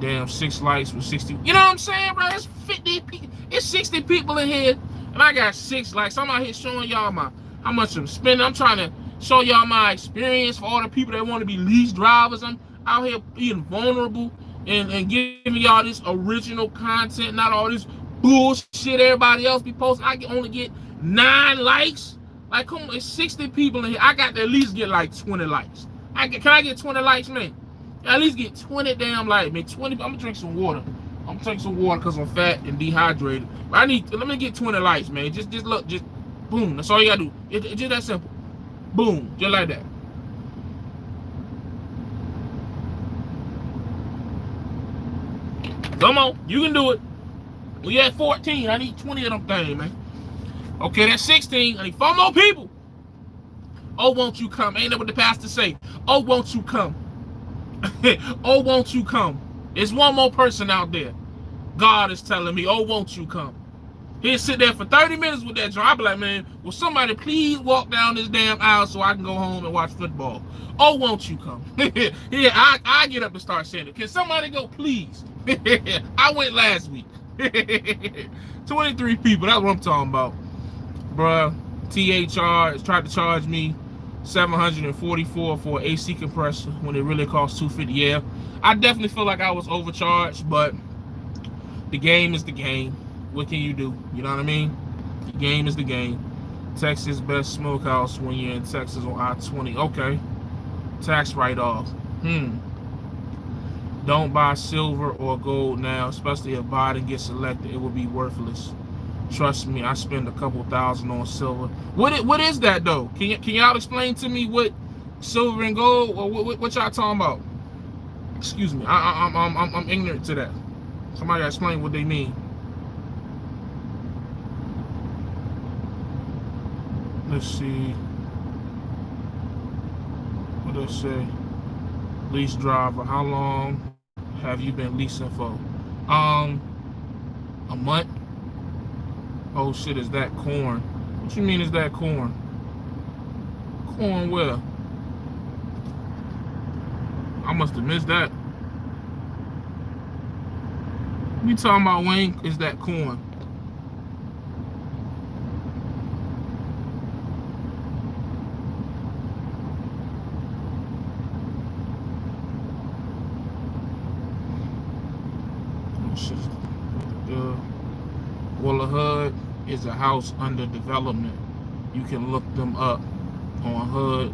Damn, 6 lights with 60. You know what I'm saying, bro? It's 50 people. It's 60 people in here. And I got 6 likes. I'm out here showing y'all how much I'm spending. I'm trying to show y'all my experience for all the people that want to be lease drivers. I'm out here being vulnerable and giving y'all this original content, not all this bullshit everybody else be posting. I can only get 9 likes. Like, come on, it's 60 people in here. I got to at least get like 20 likes. Can I get 20 likes, man? At least get 20 damn likes, man. 20. I'm gonna drink some water. I'm taking some water because I'm fat and dehydrated. But let me get 20 likes, man. Just look, just boom. That's all you gotta do. It's just that simple. Boom, just like that. Come on, you can do it. We at 14. I need 20 of them things, man. Okay, that's 16. I need 4 more people. Oh, won't you come? Ain't that what the pastor say? Oh, won't you come? Oh, won't you come? There's one more person out there. God is telling me, oh, won't you come? He'll sit there for 30 minutes with that joint. I'll be like, man, will somebody please walk down this damn aisle so I can go home and watch football? Oh, won't you come? Yeah, I get up and start saying it. Can somebody go, please? I went last week. 23 people, that's what I'm talking about. Bruh, THR tried to charge me $744 for an AC compressor when it really cost $250. Yeah, I definitely feel like I was overcharged, but the game is the game. What can you do? You know what I mean? The game is the game. Texas best smokehouse when you're in Texas on I-20. Okay. Tax write-off. Don't buy silver or gold now, especially if Biden gets elected. It will be worthless. Trust me, I spend a couple $1,000 on silver. What is that though? Can y'all explain to me what silver and gold, or what y'all talking about? Excuse me, I'm ignorant to that. Somebody gotta explain what they mean. Let's see. What does it say? Lease driver. How long have you been leasing for? A month. Oh shit, is that corn? What you mean is that corn? Corn where? I must have missed that. You talking about, Wayne? Is that corn? Well, a HUD is a house under development. You can look them up on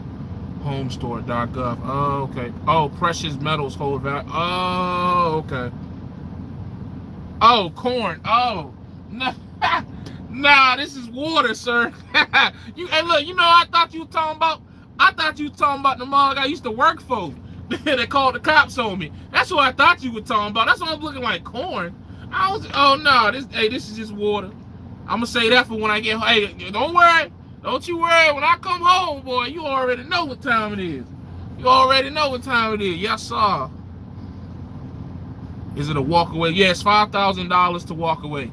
HUDhomestore.gov. Oh, okay. Oh, precious metals hold value. Oh, okay. Oh, corn. Oh, nah, this is water, sir. Hey, look, you know, I thought you were talking about the mug I used to work for. They called the cops on me. That's what I thought you were talking about. That's why I was looking like corn. Oh no, this is just water. I'm gonna say that for when I get home. Hey, don't worry. Don't you worry. When I come home, boy, you already know what time it is. You already know what time it is. Yes, sir. Is it a walk away? Yes, $5,000 to walk away.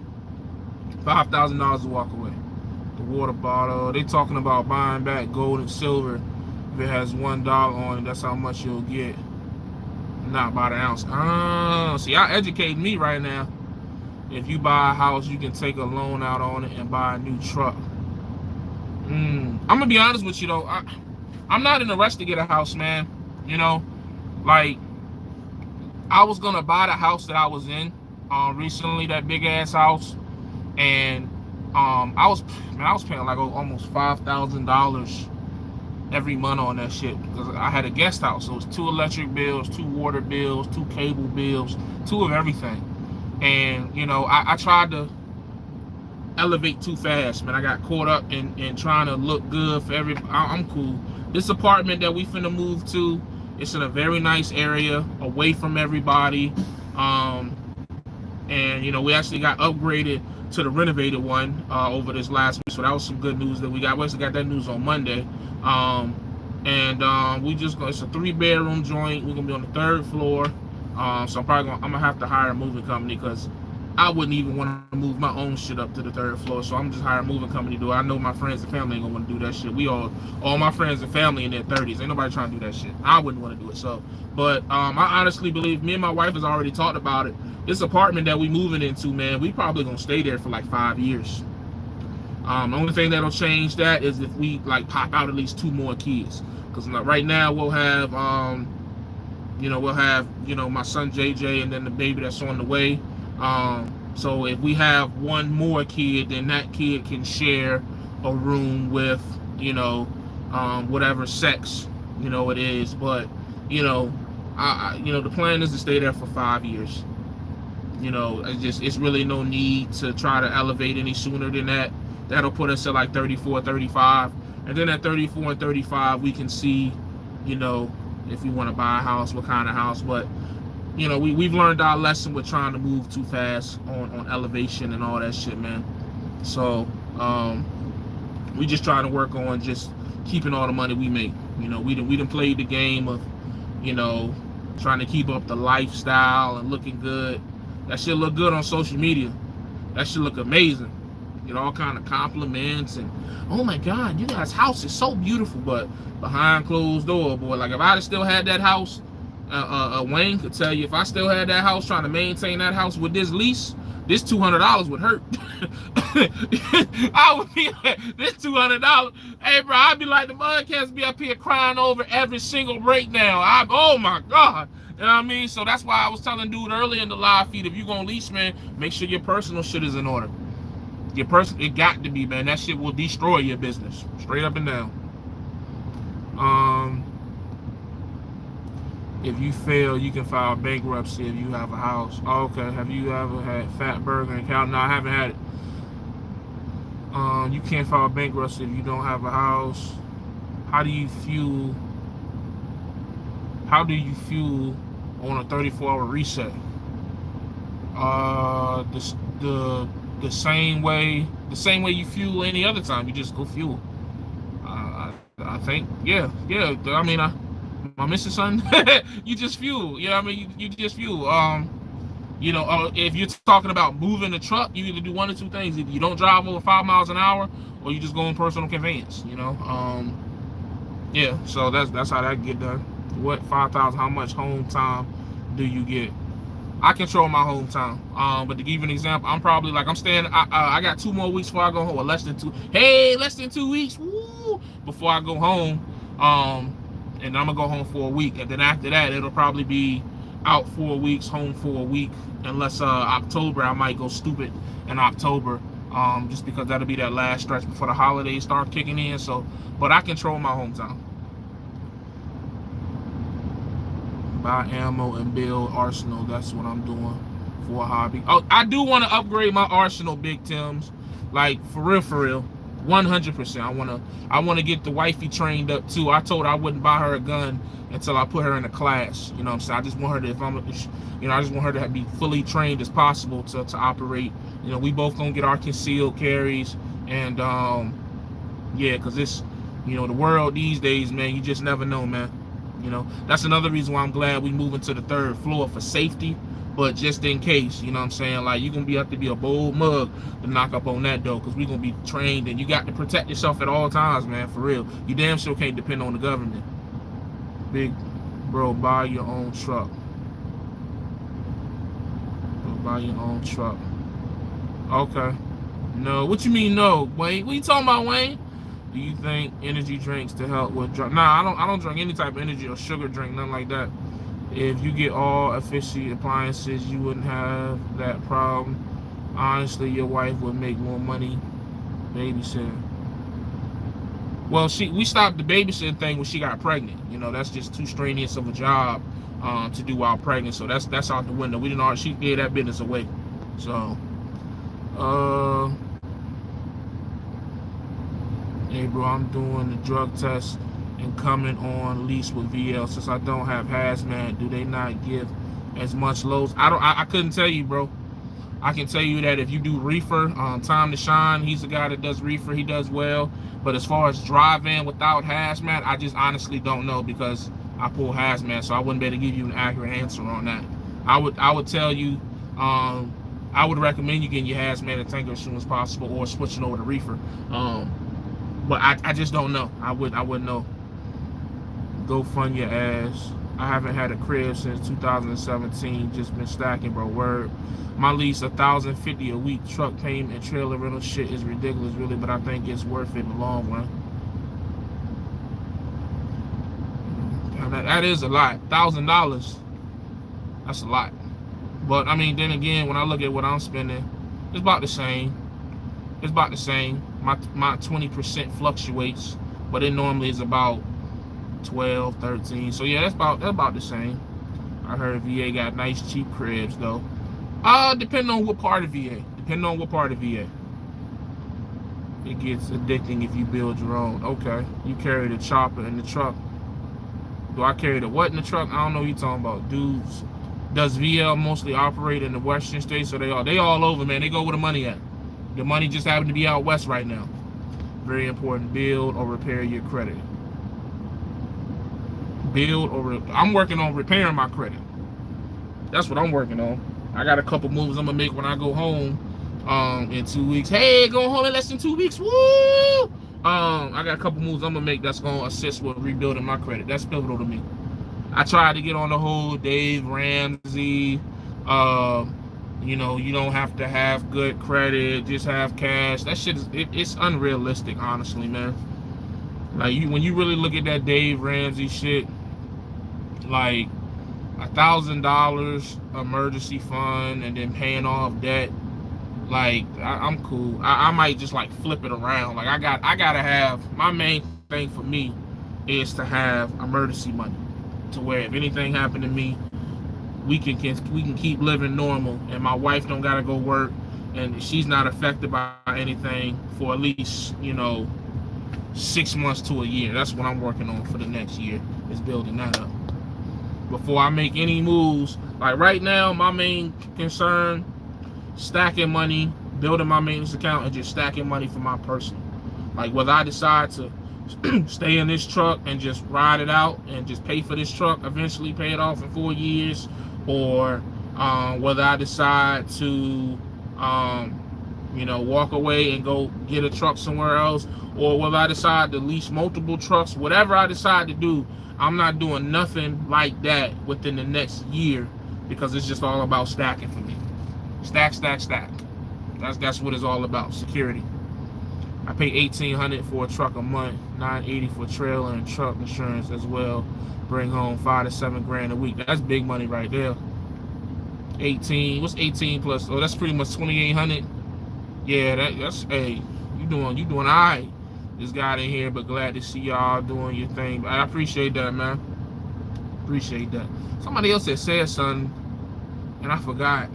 $5,000 to walk away. The water bottle. They talking about buying back gold and silver If it has $1 on it, that's how much you'll get. Not by the ounce. See, y'all educating me right now. If you buy a house, you can take a loan out on it and buy a new truck. I'm gonna be honest with you though. I'm not in a rush to get a house, man. You know, like I was gonna buy the house that I was in recently, that big ass house, and I was paying like almost $5,000 every month on that shit because I had a guest house. So it was 2 electric bills, 2 water bills, 2 cable bills, 2 of everything. And you know, I tried to elevate too fast, man. I got caught up in trying to look good for everybody. I'm cool. This apartment that we finna move to, it's in a very nice area, away from everybody. And you know, we actually got upgraded to the renovated one over this last week, so that was some good news that we got. We actually got that news on Monday. We just it's a 3-bedroom joint. We're gonna be on the 3rd floor. So I'm gonna have to hire a moving company because I wouldn't even want to move my own shit up to the 3rd floor. So I'm just hiring a moving company to do it. I know my friends and family ain't gonna want to do that shit. All my friends and family in their 30s. Ain't nobody trying to do that shit. I wouldn't want to do it. So, but I honestly believe, me and my wife has already talked about it. This apartment that we moving into, man, we probably gonna stay there for like 5 years. The only thing that'll change that is if we like pop out at least 2 more kids. Because right now we'll have my son JJ and then the baby that's on the way. So if we have 1 more kid, then that kid can share a room with, whatever sex, it is. But, the plan is to stay there for 5 years. It's really no need to try to elevate any sooner than that. That'll put us at like 34, 35. And then at 34 and 35, we can see, if we want to buy a house, what kind of house. But, we've learned our lesson with trying to move too fast on elevation and all that shit, man. So, we just trying to work on just keeping all the money we make. We done played the game of, trying to keep up the lifestyle and looking good. That shit look good on social media. That shit look amazing. All kind of compliments and, oh my God, you guys' house is so beautiful. But behind closed door, boy, like if I'd still had that house, Wayne could tell you, if I still had that house, trying to maintain that house with this lease, this $200 would hurt. I would be like, this $200. Hey, bro, I'd be like the mudcats be up here crying over every single breakdown. Oh my God. You know what I mean? So that's why I was telling dude earlier in the live feed, if you're gonna lease, man, make sure your personal shit is in order. It got to be, man. That shit will destroy your business, straight up and down. If you fail, you can file bankruptcy if you have a house. Oh, okay. Have you ever had Fat Burger and Cow? No, I haven't had it. You can't file bankruptcy if you don't have a house. How do you fuel on a 34-hour reset? The same way you fuel any other time. You just go fuel. I think, yeah. I mean, am I missing something? You just fuel. You know what I mean? You just fuel. If you're talking about moving a truck, you either do one or two things. Either you don't drive over 5 miles an hour, or you just go in personal conveyance. Yeah. So that's how that get done. What 5,000? How much home time do you get? I control my home time. But to give you an example, I'm probably like, I got 2 more weeks before I go home, or less than 2. Hey, less than 2 weeks, woo, before I go home. And I'm gonna go home for a week, and then after that, it'll probably be out for a week, home for a week, unless October, I might go stupid in October, just because that'll be that last stretch before the holidays start kicking in. So, but I control my home time. Buy ammo and build arsenal. That's what I'm doing for a hobby. Oh, I do want to upgrade my arsenal, Big Tim's. Like for real, 100%. I want to get the wifey trained up too. I told her I wouldn't buy her a gun until I put her in a class. You know what I'm saying? I just want her to, I just want her to be fully trained as possible to operate. We both gonna get our concealed carries, and yeah, because it's, the world these days, man. You just never know, man. That's another reason why I'm glad we moving to the 3rd floor, for safety. But just in case, you know what I'm saying? Like, you're going to have to be a bold mug to knock up on that door, because we're going to be trained, and you got to protect yourself at all times, man, for real. You damn sure can't depend on the government. Big bro, buy your own truck. Bro, buy your own truck. Okay. No, what you mean no, Wayne? What you talking about, Wayne? Do you think energy drinks to help with drug? Nah, I don't drink any type of energy or sugar drink, nothing like that. If you get all efficient appliances, you wouldn't have that problem. Honestly, your wife would make more money babysitting. Well, we stopped the babysitting thing when she got pregnant. You know, that's just too strenuous of a job to do while pregnant. So that's out the window. We didn't already, she gave that business away. So, hey bro, I'm doing the drug test and coming on lease with VL. Since I don't have hazmat, do they not give as much loads? I couldn't tell you, bro. I can tell you that if you do reefer, Time to Shine, he's the guy that does reefer. He does well. But as far as driving without hazmat, I just honestly don't know, because I pull hazmat, so I wouldn't be able to give you an accurate answer on that. I would tell you, I would recommend you getting your hazmat and tanker as soon as possible, or switching over to reefer. But I just don't know. I wouldn't know. Go fund your ass. I haven't had a crib since 2017. Just been stacking, bro. Word. My lease $1,050 a week. Truck payment and trailer rental shit is ridiculous, really, but I think it's worth it in the long run. That is a lot. $1,000. That's a lot. But I mean, then again, when I look at what I'm spending, it's about the same. It's about the same. My 20% fluctuates, but it normally is about 12, 13. So yeah, that's about the same. I heard VA got nice cheap cribs though. Depending on what part of VA. It gets addicting if you build your own. Okay. You carry the chopper in the truck. Do I carry the what in the truck? I don't know what you're talking about. Dudes. Does VL mostly operate in the western states? So they all over, man. They go where the money at. The money just happened to be out west right now. Very important. Build or repair your credit. I'm working on repairing my credit. That's what I'm working on. I got a couple moves I'm gonna make when I go home in 2 weeks. Hey, going home in less than 2 weeks. Woo! I got a couple moves I'm gonna make that's gonna assist with rebuilding my credit. That's pivotal to me. I tried to get on the whole Dave Ramsey, you know, you don't have to have good credit, just have cash. That shit is it's unrealistic, honestly, man. Like, when you really look at that Dave Ramsey shit, like $1,000 emergency fund and then paying off debt, like I'm cool. I might just like flip it around. Like I gotta have, my main thing for me is to have emergency money, to where if anything happened to me, we can keep living normal, and my wife don't gotta go work, and she's not affected by anything for at least, you know, 6 months to a year. That's what I'm working on for the next year, is building that up. Before I make any moves, like right now, my main concern, stacking money, building my maintenance account, and just stacking money for my personal. Like, whether I decide to stay in this truck and just ride it out and just pay for this truck, eventually pay it off in 4 years, or whether I decide to you know, walk away and go get a truck somewhere else, or whether I decide to lease multiple trucks, whatever I decide to do, I'm not doing nothing like that within the next year, because it's just all about stacking for me. Stack. That's what it's all about. Security. I pay $1,800 for a truck a month, $980 for trailer and truck insurance as well. Bring home $5 to $7 grand a week. That's big money right there. 18. What's 18 plus? Oh, that's pretty much 2,800. Yeah, that's hey, you doing all right. This guy in here, but glad to see y'all doing your thing. I appreciate that, man. Appreciate that. Somebody else had said something, and I forgot.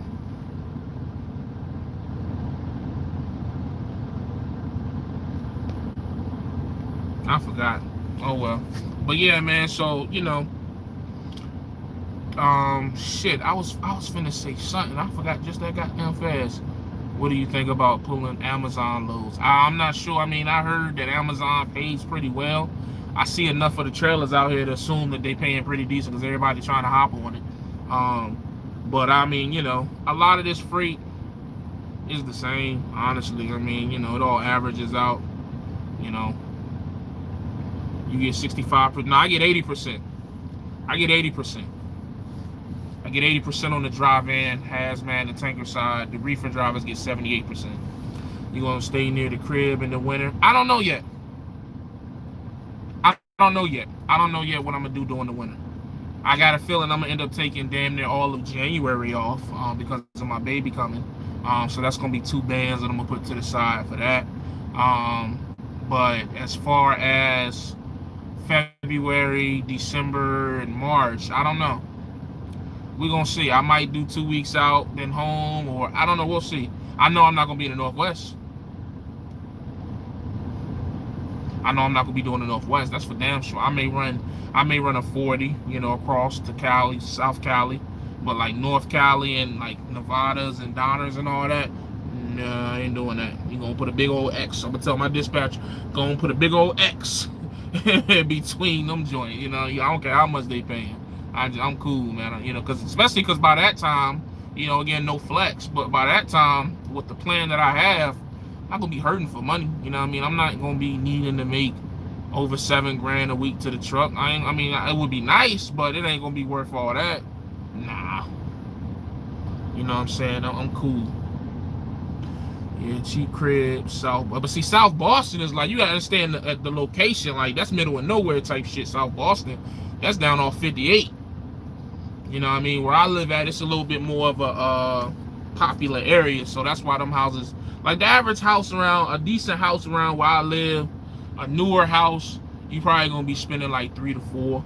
Oh well. But yeah, man. So, you know, shit. I was finna say something. I forgot just that goddamn fast. What do you think about pulling Amazon loads? I'm not sure. I mean, I heard that Amazon pays pretty well. I see enough of the trailers out here to assume that they paying pretty decent, because everybody trying to hop on it. But I mean, a lot of this freight is the same, honestly. I mean, it all averages out. You know, you get 65%. No, I get 80%. I get 80%. I get 80% on the dry van, hazmat, and tanker side. The reefer drivers get 78%. You gonna stay near the crib in the winter? I don't know yet. I don't know yet. I don't know yet what I'm gonna do during the winter. I got a feeling I'm gonna end up taking damn near all of January off because of my baby coming. So that's gonna be 2 bands that I'm gonna put to the side for that. But as far as February, December, and March, I don't know. We're gonna see. I might do 2 weeks out, then home, or I don't know. We'll see. I know I'm not gonna be in the Northwest. I know I'm not gonna be doing the Northwest. That's for damn sure. I may run a 40, across to Cali, South Cali, but like North Cali and like Nevadas and Donners and all that. Nah, I ain't doing that. You gonna put a big old X. I'm gonna tell my dispatcher, gonna put a big old X between them joints. I don't care how much they paying. I'm cool, man. Especially because by that time, again, no flex. But by that time, with the plan that I have, I'm gonna be hurting for money. I'm not gonna be needing to make over $7 grand a week to the truck. It would be nice, but it ain't gonna be worth all that. Nah. You know what I'm saying? I'm cool. Yeah, cheap crib, South. But see, South Boston is like, you gotta understand the location. Like, that's middle of nowhere type shit. South Boston, that's down off 58. Where I live at, it's a little bit more of a popular area, so that's why them houses, like the average house around, a decent house around where I live, a newer house, you probably gonna be spending like 3 to 4.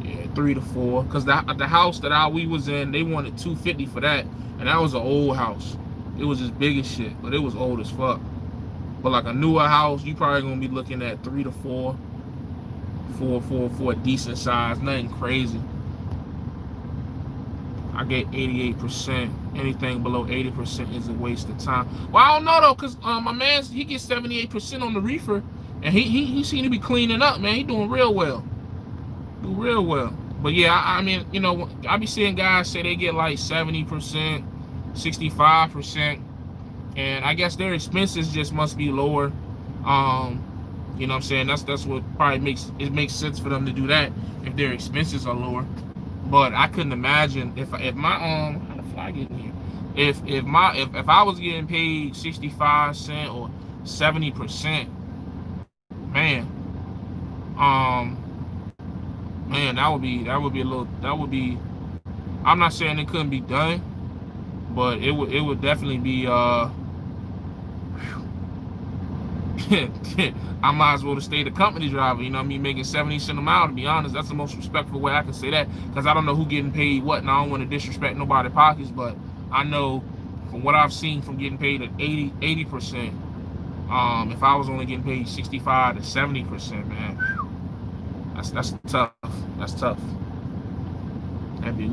Yeah, 3 to 4. Cause the house that we was in, they wanted $250 for that, and that was an old house. It was as big as shit, but it was old as fuck. But like a newer house, you probably gonna be looking at 3 to 4 for a decent size, nothing crazy. I get 88%. Anything below 80% is a waste of time. Well, I don't know though, cause my man, he gets 78% on the reefer, and he seem to be cleaning up, man. He doing real well. Do real well. But yeah, I be seeing guys say they get like 70%, 65%, and I guess their expenses just must be lower. You know what I'm saying? That's what probably makes sense for them to do that if their expenses are lower. But I couldn't imagine if my how the fly get in here? If I was getting paid 65 cents or 70%, man, that would be. I'm not saying it couldn't be done, but it would definitely be I might as well stay the company driver, making 70 cents a mile, to be honest. That's the most respectful way I can say that, because I don't know who getting paid what, and I don't want to disrespect nobody's pockets, but I know from what I've seen from getting paid at 80%, if I was only getting paid 65 to 70%, man, that's tough. That's tough. That'd be,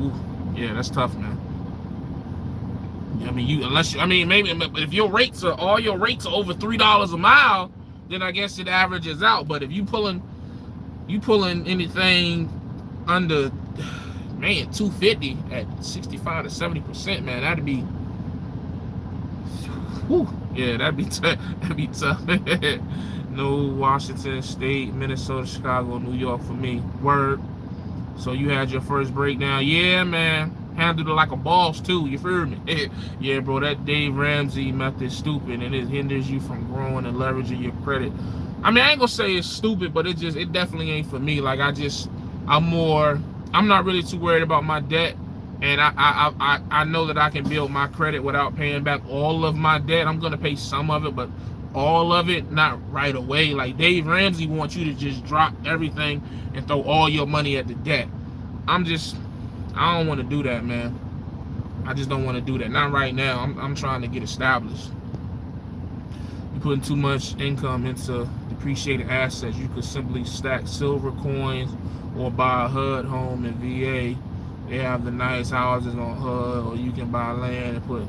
yeah, that's tough, man. Maybe if your rates are over $3 a mile, then I guess it averages out. But if you pulling anything under, man, 250 at 65 to 70%, man, that'd be, whew, yeah, that'd be tough. No Washington State, Minnesota, Chicago, New York for me. Word. So you had your first breakdown, yeah, man. Handled it like a boss too, you feel me? Yeah, bro, that Dave Ramsey method is stupid, and it hinders you from growing and leveraging your credit. I ain't gonna say it's stupid, but it definitely ain't for me. Like I'm not really too worried about my debt, and I know that I can build my credit without paying back all of my debt. I'm gonna pay some of it, but all of it not right away. Like Dave Ramsey wants you to just drop everything and throw all your money at the debt. I don't want to do that, man. I just don't want to do that. Not right now. I'm trying to get established. You're putting too much income into depreciated assets. You could simply stack silver coins or buy a HUD home in VA. They have the nice houses on HUD, or you can buy land and put.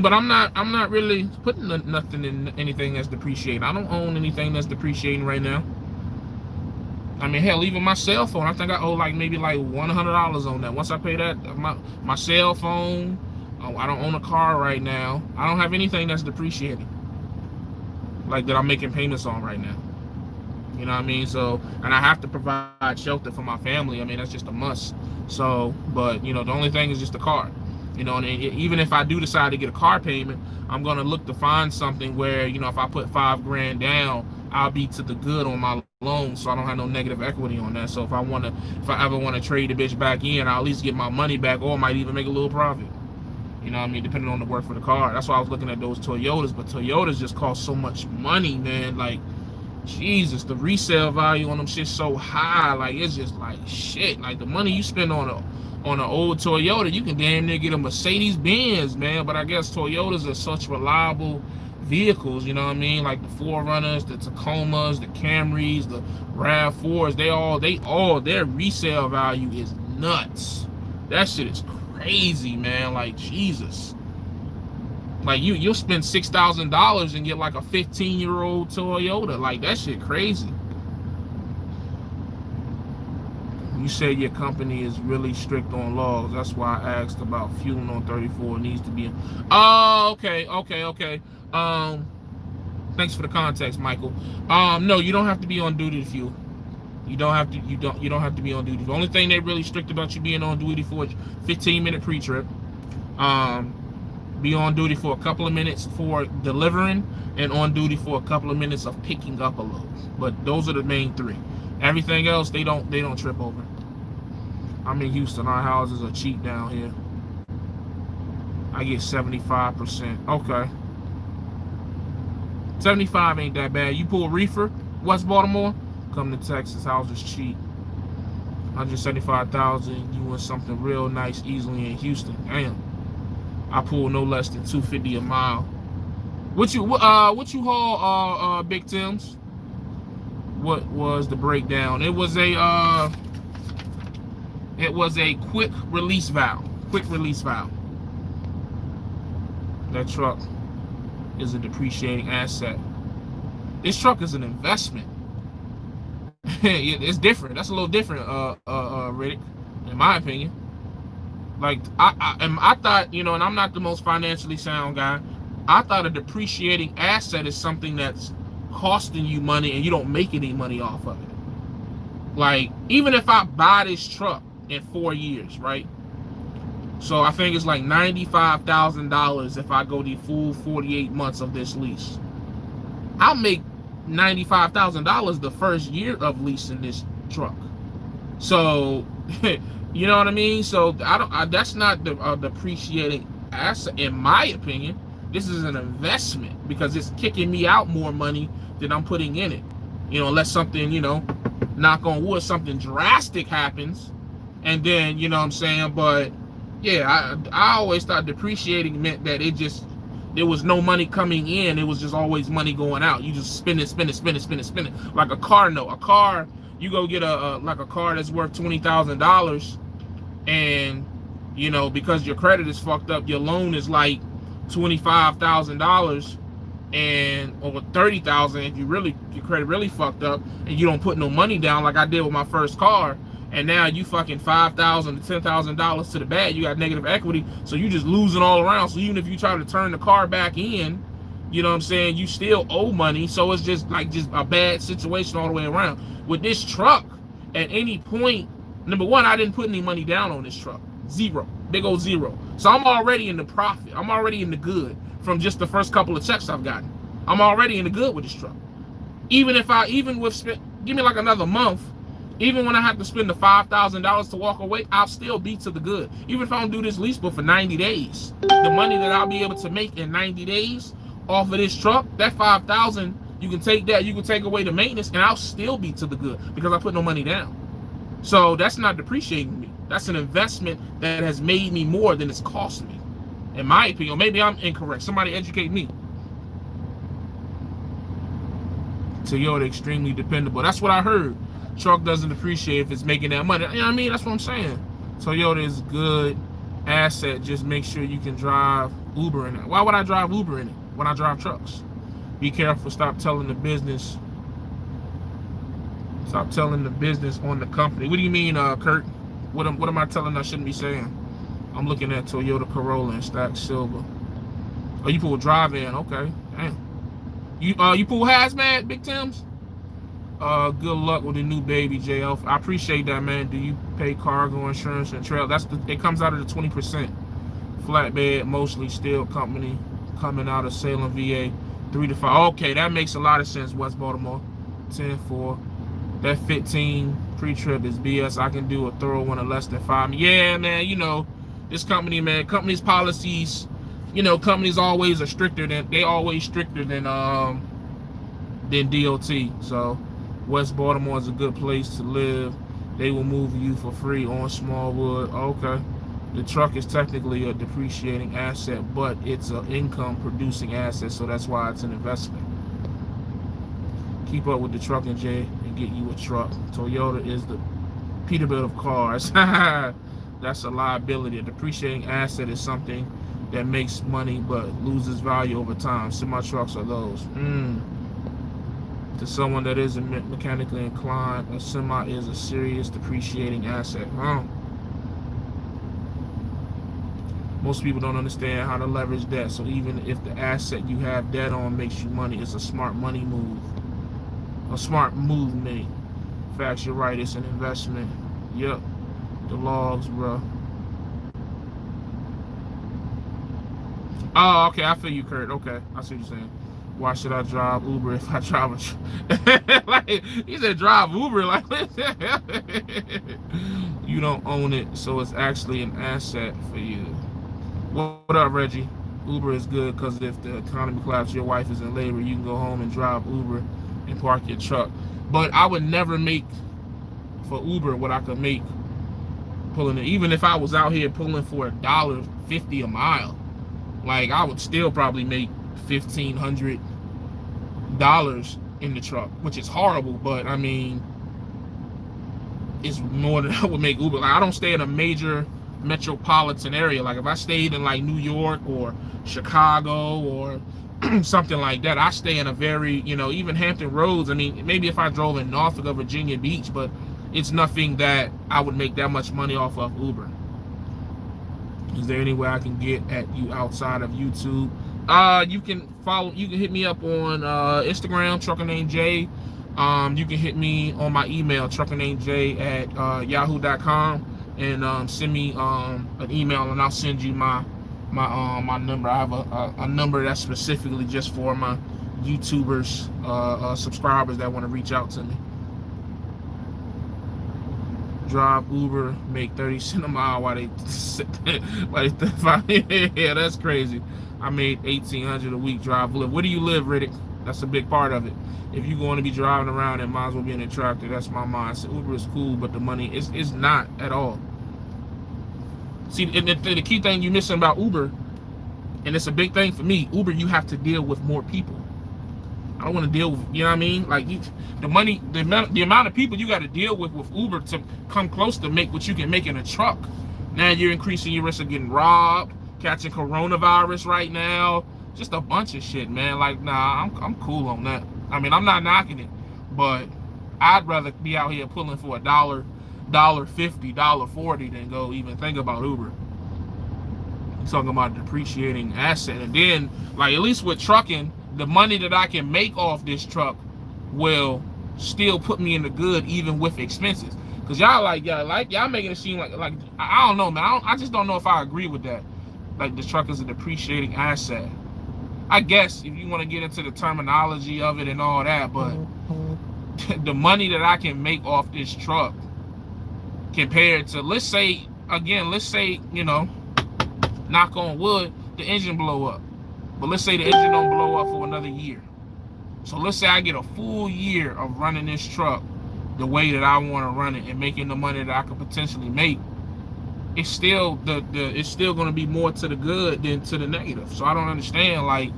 But I'm not really putting nothing in anything that's depreciating. I don't own anything that's depreciating right now. I mean, hell, even my cell phone, I think I owe like maybe like $100 on that. Once I pay that, my cell phone, I don't own a car right now. I don't have anything that's depreciating, like that I'm making payments on right now. You know what I mean? So, and I have to provide shelter for my family. I mean, that's just a must. So, but you know, the only thing is just the car. You know, and even if I do decide to get a car payment, I'm gonna look to find something where, you know, if I put $5,000 down, I'll be to the good on my loan, so I don't have no negative equity on that. So if I ever want to trade the bitch back in, I'll at least get my money back, or I might even make a little profit. You know what I mean? Depending on the work for the car. That's why I was looking at those Toyotas, but Toyotas just cost so much money, man. Like, Jesus, the resale value on them shit's so high. Like, it's just like shit. Like, the money you spend on an old Toyota, you can damn near get a Mercedes Benz, man. But I guess Toyotas are such reliable vehicles, you know what I mean? Like the 4Runners, the Tacomas, the Camrys, the RAV4s, their resale value is nuts. That shit is crazy, man. Like, Jesus. Like, you'll spend $6,000 and get like a 15-year-old Toyota. Like, that shit crazy. You say your company is really strict on laws. That's why I asked about fueling on 34 needs to be. Oh, okay. Thanks for the context, Michael. No, you don't have to be on duty to fuel. You don't have to be on duty. The only thing they're really strict about you being on duty for is 15-minute pre-trip. Be on duty for a couple of minutes for delivering, and on duty for a couple of minutes of picking up a load. But those are the main three. Everything else they don't trip over. I'm in Houston. Our houses are cheap down here. I get 75%. Okay. 75 ain't that bad. You pull reefer, West Baltimore, come to Texas, houses cheap. 175,000. You want something real nice easily in Houston. Damn. I pull no less than $250 a mile. What you haul, Big Tim's? What was the breakdown? It was a quick release valve. That truck is a depreciating asset. This truck is an investment. It's different. That's a little different, Riddick, in my opinion. Like, I thought, you know, and I'm not the most financially sound guy, I thought a depreciating asset is something that's costing you money and you don't make any money off of it. Like, even if I buy this truck in 4 years, right? So I think it's like $95,000 if I go the full 48 months of this lease. I'll make $95,000 the first year of leasing this truck. So, you know what I mean? So that's not the depreciating asset, in my opinion. This is an investment because it's kicking me out more money than I'm putting in it. You know, unless something, you know, knock on wood, something drastic happens, and then, you know what I'm saying? But yeah, I always thought depreciating meant that there was no money coming in. It was just always money going out. You just spend it. Like a car note. A car, you go get a car that's worth $20,000, and, you know, because your credit is fucked up, your loan is like $25,000 and over $30,000 if your credit really fucked up, and you don't put no money down like I did with my first car, and now you fucking $5,000 to $10,000 to the bad. You got negative equity, so you just losing all around. So even if you try to turn the car back in, you know what I'm saying, you still owe money. So it's just a bad situation all the way around. With this truck, at any point, number one, I didn't put any money down on this truck. Zero. Big old zero. So I'm already in the profit. I'm already in the good from just the first couple of checks I've gotten. I'm already in the good with this truck. Give me like another month, even when I have to spend the $5,000 to walk away, I'll still be to the good. Even if I don't do this lease book for 90 days, the money that I'll be able to make in 90 days off of this truck, that $5,000, you can take that, you can take away the maintenance, and I'll still be to the good because I put no money down. So that's not depreciating me. That's an investment that has made me more than it's cost me, in my opinion. Maybe I'm incorrect. Somebody educate me. Toyota extremely dependable. That's what I heard. Truck doesn't appreciate if it's making that money. You know what I mean? That's what I'm saying. Toyota is a good asset. Just make sure you can drive Uber in it. Why would I drive Uber in it when I drive trucks? Be careful. Stop telling the business Stop telling the business on the company. What do you mean, Kurt? What am I telling I shouldn't be saying? I'm looking at Toyota Corolla and Stack Silver. Oh, you pull drive-in. Okay. Damn. You pull hazmat, Big Tim's? Good luck with the new baby, JL. I appreciate that, man. Do you pay cargo insurance and trail? It comes out of the 20%. Flatbed, mostly steel company, coming out of Salem, VA, 3 to 5. Okay, that makes a lot of sense. West Baltimore, 10-4. That 15 pre-trip is BS. I can do a thorough one of less than 5. Yeah, man. You know, this company, man. Company's policies. You know, companies always are stricter than DOT. So West Baltimore is a good place to live. They will move you for free on Smallwood. Okay. The truck is technically a depreciating asset, but it's an income producing asset, so that's why it's an investment. Keep up with the trucking, Jay, and get you a truck. Toyota is the Peterbilt of cars. That's a liability. A depreciating asset is something that makes money but loses value over time. Semi-trucks are those. To someone that isn't mechanically inclined, a semi is a serious depreciating asset. Most people don't understand how to leverage debt, so even if the asset you have debt on makes you money, it's a smart money move. A smart move, mate. Facts, you're right, it's an investment. Yep. The logs, bro. Oh, okay, I feel you, Kurt. Okay, I see what you're saying. Why should I drive Uber if I drive a like he said drive Uber like you don't own it, so it's actually an asset for you. What up, Reggie? Uber is good because if the economy collapses, your wife is in labor, you can go home and drive Uber and park your truck. But I would never make for Uber what I could make pulling it. Even if I was out here pulling for $1.50 a mile, like I would still probably make $1,500 in the truck, which is horrible, but I mean, it's more than I would make Uber. Like I don't stay in a major metropolitan area. Like if I stayed in like New York or Chicago or something like that, I stay in a very, you know, even Hampton Roads. I mean, maybe if I drove in Norfolk or Virginia Beach, but it's nothing that I would make that much money off of Uber. Is there any way I can get at you outside of YouTube? You can hit me up on Instagram, Trucker Named Jay. You can hit me on my email, truckernamedjay@yahoo.com, and send me an email, and I'll send you my number. I have a number that's specifically just for my YouTubers, subscribers that want to reach out to me. Drive Uber, make 30 cents a mile while they yeah, that's crazy. I made $1,800 a week drive Lyft. Where do you live, Riddick? That's a big part of it. If you're going to be driving around, it might as well be in a tractor. That's my mindset. Uber is cool, but the money is not at all. See, the key thing you're missing about Uber, and it's a big thing for me, Uber, you have to deal with more people. I don't want to deal with, you know what I mean? Like the amount of people you got to deal with Uber to come close to make what you can make in a truck. Now you're increasing your risk of getting robbed, catching coronavirus right now, just a bunch of shit, man. Like, nah, I'm cool on that. I mean, I'm not knocking it, but I'd rather be out here pulling for $1.50, $1.40 than go even think about Uber. I'm talking about depreciating asset, and then like at least with trucking, the money that I can make off this truck will still put me in the good even with expenses. Cause y'all making it seem like I don't know, man. I just don't know if I agree with that. Like this truck is a depreciating asset. I guess if you want to get into the terminology of it and all that, but the money that I can make off this truck compared to, let's say, you know, knock on wood, the engine blow up. But let's say the engine don't blow up for another year. So let's say I get a full year of running this truck the way that I want to run it and making the money that I could potentially make. It's still it's still going to be more to the good than to the negative. So I don't understand, like,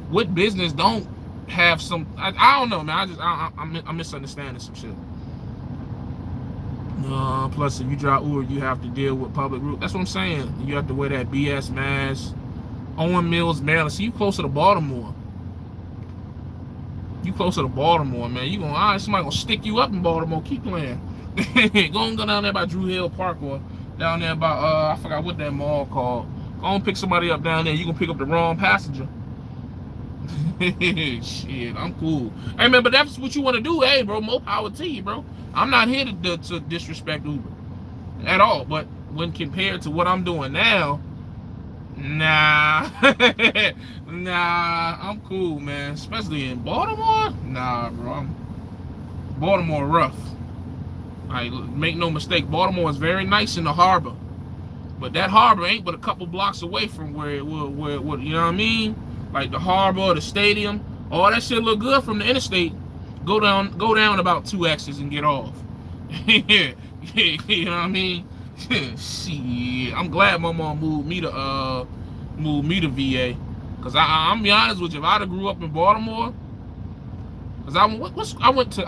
what business don't have some, I don't know, man. I'm misunderstanding some shit. Plus, if you drive Uber, you have to deal with public route. That's what I'm saying. You have to wear that BS mask. Owen Mills, Maryland. See, you closer to Baltimore. You closer to Baltimore, man. You gonna somebody gonna stick you up in Baltimore. Keep playing. Go down there by Drew Hill Park or down there by I forgot what that mall called. Go on pick somebody up down there. You gonna pick up the wrong passenger. Shit, I'm cool. Hey man, but that's what you want to do, hey bro. More power to you, bro. I'm not here to disrespect Uber at all. But when compared to what I'm doing now, nah, nah, I'm cool, man. Especially in Baltimore, nah, bro. Baltimore rough. I make no mistake. Baltimore is very nice in the harbor, but that harbor ain't but a couple blocks away from where you know what I mean? Like the harbor, the stadium, all that shit look good from the interstate. Go down about 2 X's and get off. You know what I mean? Shit, I'm glad my mom moved me to VA, cause I'm be honest with you, if I'd have grew up in Baltimore, cause I went to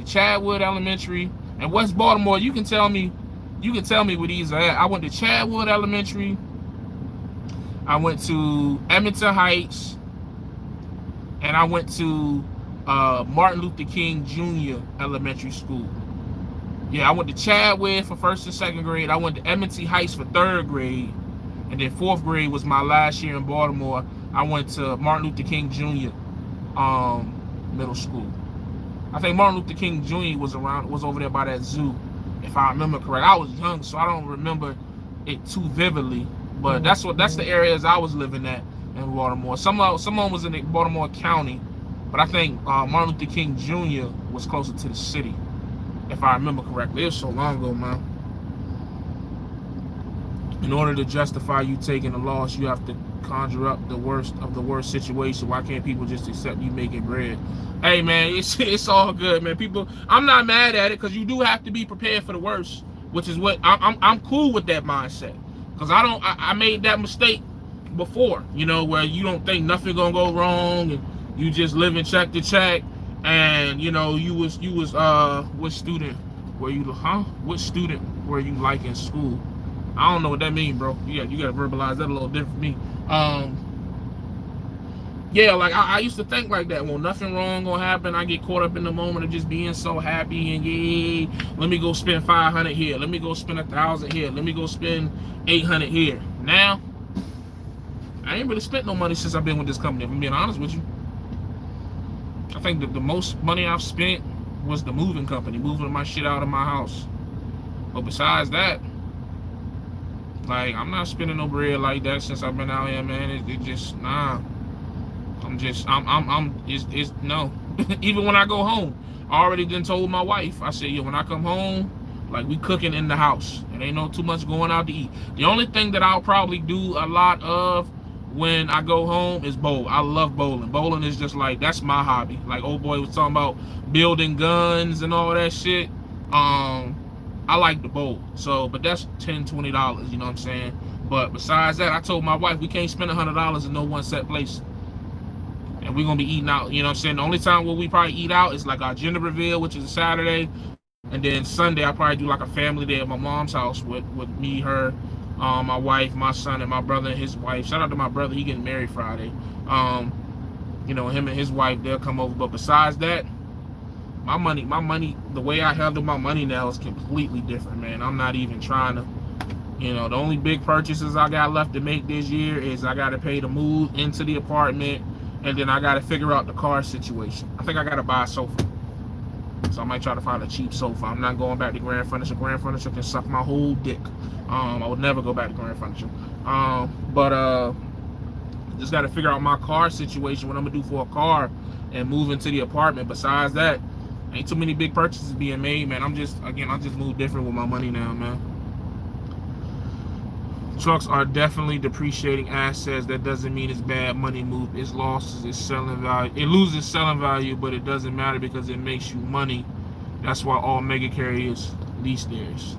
Chadwood Elementary and West Baltimore. You can tell me where these are at. I went to Chadwood Elementary. I went to Edmonton Heights, and I went to Martin Luther King Jr. Elementary School. Yeah, I went to Chadwood for 1st and 2nd grade. I went to Edmonton Heights for 3rd grade. And then 4th grade was my last year in Baltimore. I went to Martin Luther King Jr. Middle school. I think Martin Luther King Jr. was over there by that zoo, if I remember correct. I was young, so I don't remember it too vividly. But that's the areas I was living at in Baltimore. Someone was in Baltimore County, but I think Martin Luther King Jr. was closer to the city, if I remember correctly. It was so long ago, man. In order to justify you taking a loss, you have to conjure up the worst of the worst situation. Why can't people just accept you making bread? Hey man, it's all good, man. People, I'm not mad at it, because you do have to be prepared for the worst, which is what I'm cool with that mindset. Because I made that mistake before, you know, where you don't think nothing gonna go wrong and you just living check to check, and you know what student were you like in school? I don't know what that means, bro. You gotta verbalize that a little different for me. Yeah, like I used to think like that. Well, nothing wrong gonna happen. I get caught up in the moment of just being so happy and yeah, let me go spend 500 here. Let me go spend 1,000 here. Let me go spend 800 here. Now, I ain't really spent no money since I've been with this company, if I'm being honest with you. I think the most money I've spent was the moving company, moving my shit out of my house. But besides that, like, I'm not spending no bread like that since I've been out here, man. It just, nah. It's no. Even when I go home, I already done told my wife, I said, yo, when I come home, like, we cooking in the house. It ain't no too much going out to eat. The only thing that I'll probably do a lot of when I go home is bowl. I love bowling. Bowling is just like, that's my hobby. Like old boy was talking about building guns and all that shit. I like the bowl. So, but that's $10, $20, you know what I'm saying? But besides that, I told my wife we can't spend $100 in no one set place. And we're gonna be eating out, you know what I'm saying? The only time where we probably eat out is like our gender reveal, which is a Saturday. And then Sunday I probably do like a family day at my mom's house with me, her, my wife, my son, and my brother and his wife. Shout out to my brother, he getting married Friday. You know, him and his wife, they'll come over. But besides that, my money, the way I handle my money now is completely different, man. I'm not even trying to, you know, the only big purchases I got left to make this year is I got to pay to move into the apartment, and then I got to figure out the car situation. I think I got to buy a sofa. So I might try to find a cheap sofa. I'm not going back to Grand Furniture. Grand Furniture can suck my whole dick. I would never go back to Grand Furniture. Just got to figure out my car situation, what I'm going to do for a car, and move into the apartment. Besides that, ain't too many big purchases being made, man. I just move different with my money now, man. Trucks are definitely depreciating assets. That doesn't mean it's bad money move. It's losses, it's selling value. It loses selling value, but it doesn't matter because it makes you money. That's why all mega carriers lease theirs.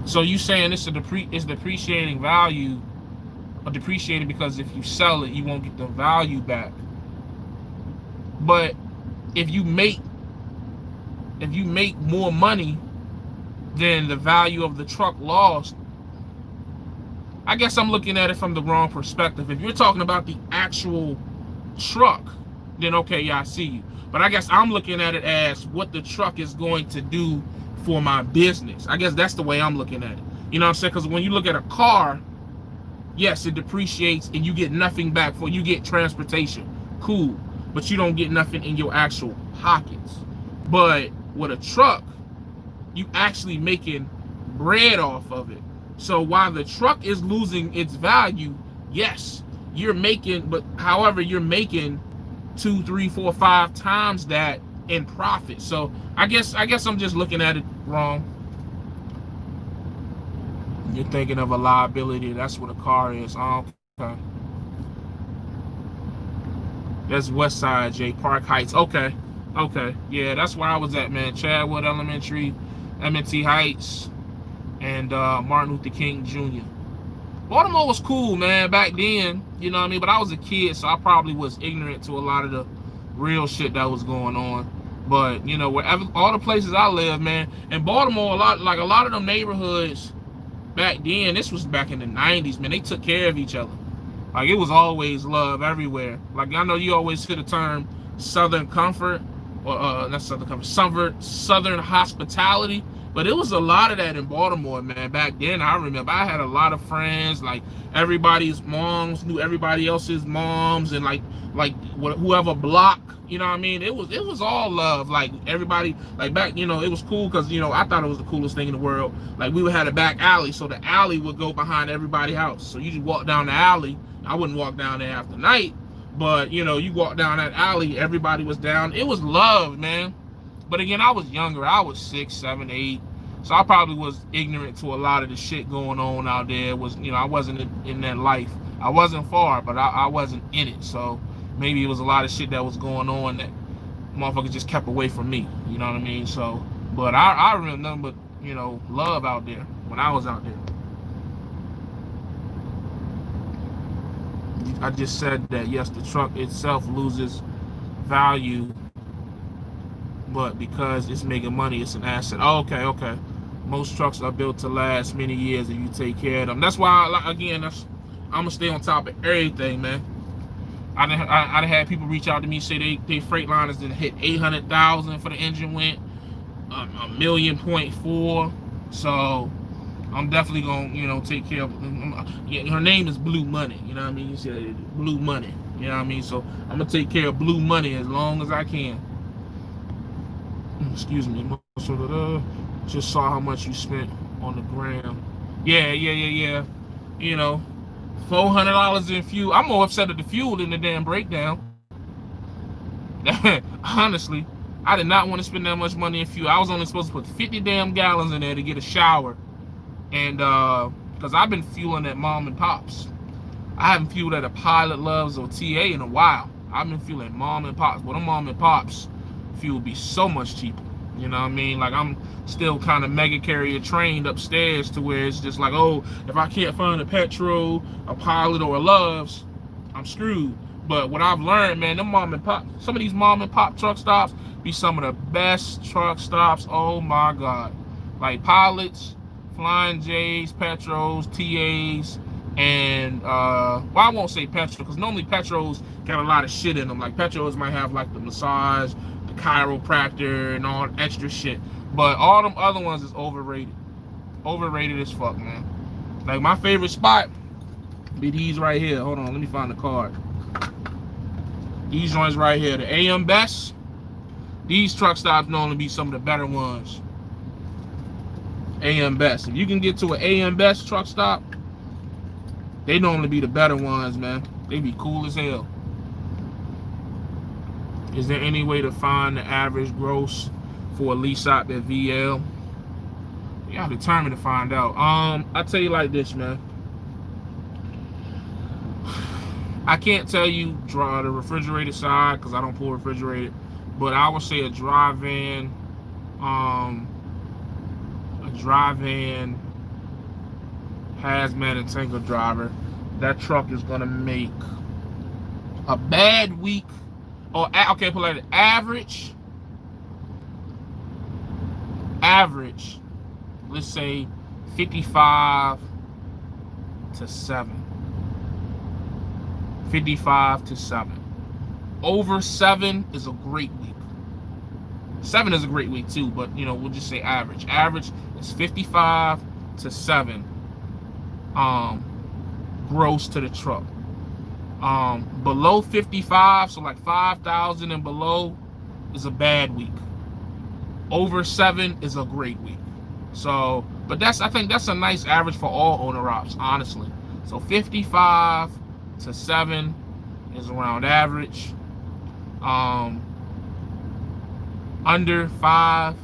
So you saying it's depreciating value, or depreciating because if you sell it, you won't get the value back. But if you make more money than the value of the truck lost, I guess I'm looking at it from the wrong perspective. If you're talking about the actual truck, then okay, yeah, I see you. But I guess I'm looking at it as what the truck is going to do for my business. I guess that's the way I'm looking at it. You know what I'm saying? Because when you look at a car, yes, it depreciates and you get nothing back for you get transportation. Cool. But you don't get nothing in your actual pockets. But with a truck, you actually making bread off of it. So while the truck is losing its value, yes, you're making, but however, you're making 2, 3, 4, 5 times that in profit. So I guess I'm just looking at it wrong. You're thinking of a liability. That's what a car is. Oh, okay. That's West Side, J. Park Heights. Okay. Okay. Yeah, that's where I was at, man. Chadwood Elementary, M&T Heights, and Martin Luther King Jr. Baltimore was cool, man, back then. You know what I mean? But I was a kid, so I probably was ignorant to a lot of the real shit that was going on. But, you know, wherever all the places I live, man, in Baltimore, a lot of them neighborhoods back then, this was back in the 90s, man, they took care of each other. Like, it was always love everywhere. Like, I know you always hear the term Southern Comfort, or not Southern Comfort, Southern Hospitality. But it was a lot of that in Baltimore, man. Back then, I remember I had a lot of friends. Like, everybody's moms knew everybody else's moms, and like whoever block, you know what I mean? It was all love. Like, everybody, like, back, you know, it was cool because, you know, I thought it was the coolest thing in the world. Like, we would have a back alley, so the alley would go behind everybody's house. So you just walk down the alley. I wouldn't walk down there after night, but, you know, you walk down that alley, everybody was down. It was love, man. But again, I was younger. I was 6, 7, 8. So I probably was ignorant to a lot of the shit going on out there. You know, I wasn't in that life. I wasn't far, but I wasn't in it. So maybe it was a lot of shit that was going on that motherfuckers just kept away from me. You know what I mean? So, but I remember, you know, love out there when I was out there. I just said that, yes, the truck itself loses value, but because it's making money, it's an asset. Oh, okay. Most trucks are built to last many years if you take care of them. That's why, again, I'm gonna stay on top of everything, man. I done had people reach out to me, say they Freightliners didn't hit 800,000 for the engine went, $1.4 million. So I'm definitely gonna, you know, take care of. Her name is Blue Money. You know what I mean? You said Blue Money. You know what I mean? So I'm gonna take care of Blue Money as long as I can. Excuse me. Just saw how much you spent on the gram. Yeah. You know, $400 in fuel. I'm more upset at the fuel than the damn breakdown. Honestly, I did not want to spend that much money in fuel. I was only supposed to put 50 damn gallons in there to get a shower. And because I've been fueling at mom and pops. I haven't fueled at a Pilot Loves or TA in a while. I've been fueling mom and pops. But them mom and pops fuel would be so much cheaper. You know what I mean? Like, I'm still kind of mega carrier trained upstairs to where it's just like, oh, if I can't find a Petro, a Pilot, or a Loves, I'm screwed. But what I've learned, man, them mom and pop, some of these mom and pop truck stops be some of the best truck stops. Oh my God. Like Pilots, Flying J's, Petros, TAs, and well, I won't say Petro, because normally Petros got a lot of shit in them. Like, Petros might have like the massage, the chiropractor, and all extra shit. But all them other ones is overrated. Overrated as fuck, man. Like, my favorite spot be these right here. Hold on, let me find the card. These joints right here, the AM Best. These truck stops normally be some of the better ones. AM Best. If you can get to an AM Best truck stop, they normally be the better ones, man. They be cool as hell. Is there any way to find the average gross for a lease out at VL? Yeah, I'm determined to find out. I tell you like this, man. I can't tell you the refrigerated side because I don't pull refrigerated, but I would say a dry van, hazmat and tanker driver, that truck is gonna make a bad week, or okay, put like average, let's say 55 to 7. 55 to 7. Over 7 is a great week. 7 is a great week too, but we'll just say average. Average is 55 to 7 gross to the truck. Below 55, so like 5,000 and below, is a bad week. Over 7 is a great week. So, but I think that's a nice average for all owner ops, honestly. So 55 to 7 is around average. Under 5,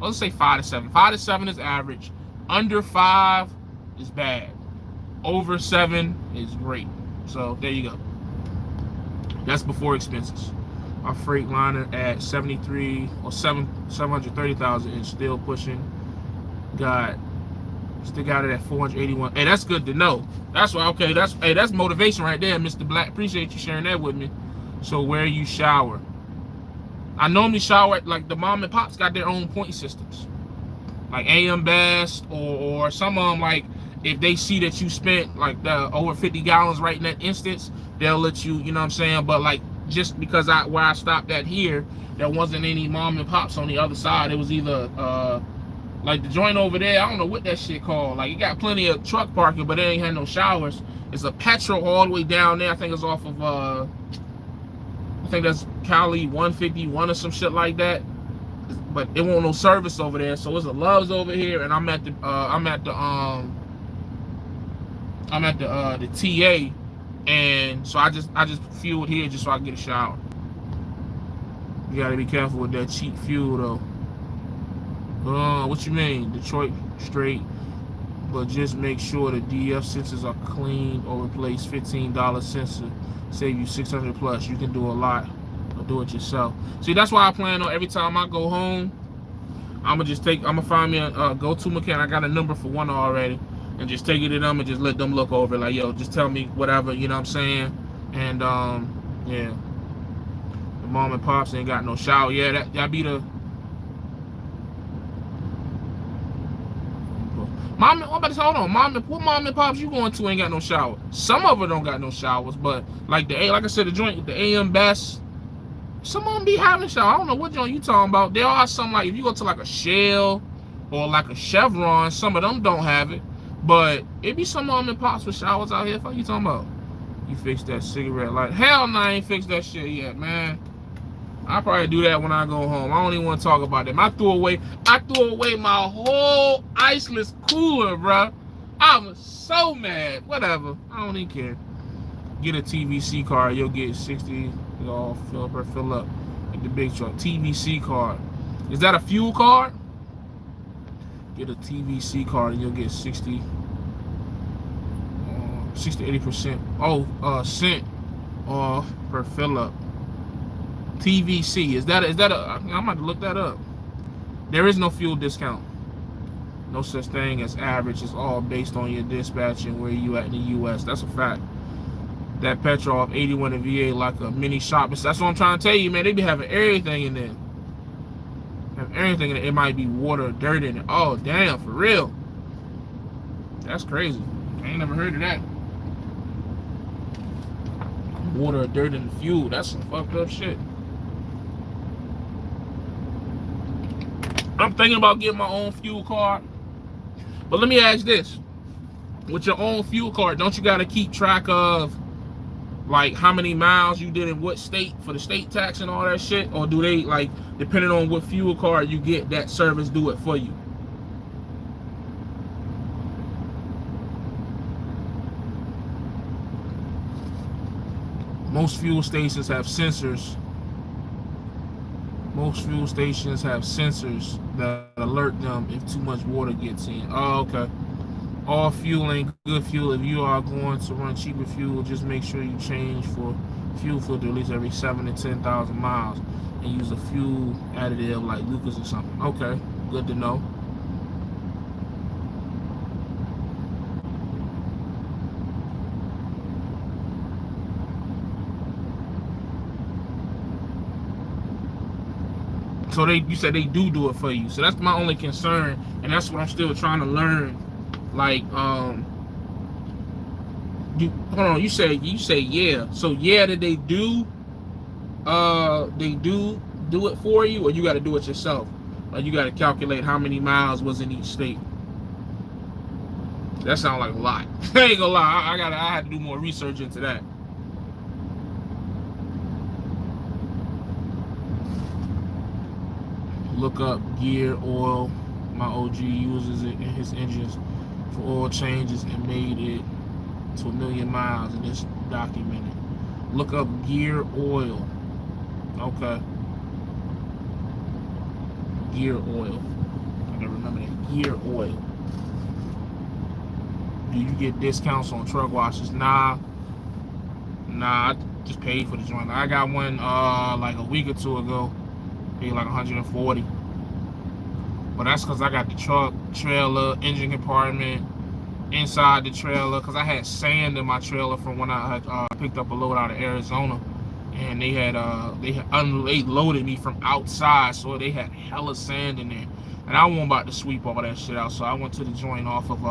let's say 5 to 7. 5 to 7 is average. Under 5 is bad. Over 7 is great. So there you go. That's before expenses. Our Freightliner at 73 or 730,000 is still pushing. Still got it at 481. Hey, that's good to know. That's why. Okay, that's motivation right there, Mr. Black. Appreciate you sharing that with me. So where you shower? I normally shower at, like, the mom and pops got their own point systems, like AM Best or some of them, like, if they see that you spent like over 50 gallons right in that instance, they'll let you, you know what I'm saying? But like, just because where I stopped at here, there wasn't any mom and pops on the other side. It was either like the joint over there, I don't know what that shit called. Like, it got plenty of truck parking, but it ain't had no showers. It's a Petro all the way down there. I think it's off of I think that's Cali 151 or some shit like that. But it won't no service over there. So it's a Love's over here, and I'm at the TA, and so I just fueled here just so I can get a shower. You gotta be careful with that cheap fuel though. What you mean? Detroit straight, but just make sure the DF sensors are clean or replace. $15 sensor save you 600 plus. You can do a lot or do it yourself. See, that's why I plan on every time I go home, I'm gonna find me a go-to mechanic. I got a number for one already, and just take it to them and just let them look over it. Like, yo, just tell me whatever, you know what I'm saying? And yeah, the mom and pops ain't got no shower. Yeah, that be the hold on, what mom and pops you going to ain't got no shower? Some of them don't got no showers, but like I said, the joint with the AM Best, some of them be having a shower. I don't know what joint you talking about. There are some, like, if you go to like a Shell or like a Chevron, some of them don't have it, but it be some mom and pops with showers out here. What you talking about? You fixed that cigarette light? Hell no, I ain't fixed that shit yet, man. I'll probably do that when I go home. I don't even want to talk about them. I threw away my whole iceless cooler, bro. I was so mad. Whatever. I don't even care. Get a TVC card. You'll get 60. All fill up like the big truck. TVC card. Is that a fuel card? Get a TVC card and you'll get 60 to 80% cent per fill up. TVC, is that a I'm about to look that up. There is no fuel discount. No such thing as average. It's all based on your dispatch and where you at in the US. That's a fact. That petrol of 81 in VA like a mini shop. That's what I'm trying to tell you, man. They be having everything in there. Have everything in it. It might be water, dirt in it. Oh damn, for real. That's crazy. I ain't never heard of that. Water, dirt, and fuel. That's some fucked up shit. I'm thinking about getting my own fuel card. But let me ask this. With your own fuel card, don't you got to keep track of, like, how many miles you did in what state for the state tax and all that shit? Or do they, like, depending on what fuel card you get, that service do it for you? Most fuel stations have sensors. Most fuel stations have sensors that alert them if too much water gets in. Oh, okay. All fuel ain't good fuel. If you are going to run cheaper fuel, just make sure you change for fuel filter at least every 7,000 to 10,000 miles and use a fuel additive like Lucas or something. Okay, good to know. So you said they do it for you. So that's my only concern, and that's what I'm still trying to learn. Like, Hold on, you say yeah. So yeah, did they do it for you, or you got to do it yourself? Like you got to calculate how many miles was in each state. That sounds like a lot. I ain't gonna lie. I had to do more research into that. Look up gear oil. My OG uses it in his engines for oil changes and made it to 1 million miles, and it's documented. Look up gear oil. Okay. Gear oil. I gotta remember that. Gear oil. Do you get discounts on truck washes? Nah, I just paid for the joint. I got one like a week or two ago. Paid like 140. But that's because I got the truck, trailer, engine compartment, inside the trailer, because I had sand in my trailer from when I had picked up a load out of Arizona, and they loaded me from outside, so they had hella sand in there, and I wasn't about to sweep all that shit out, so I went to the joint off of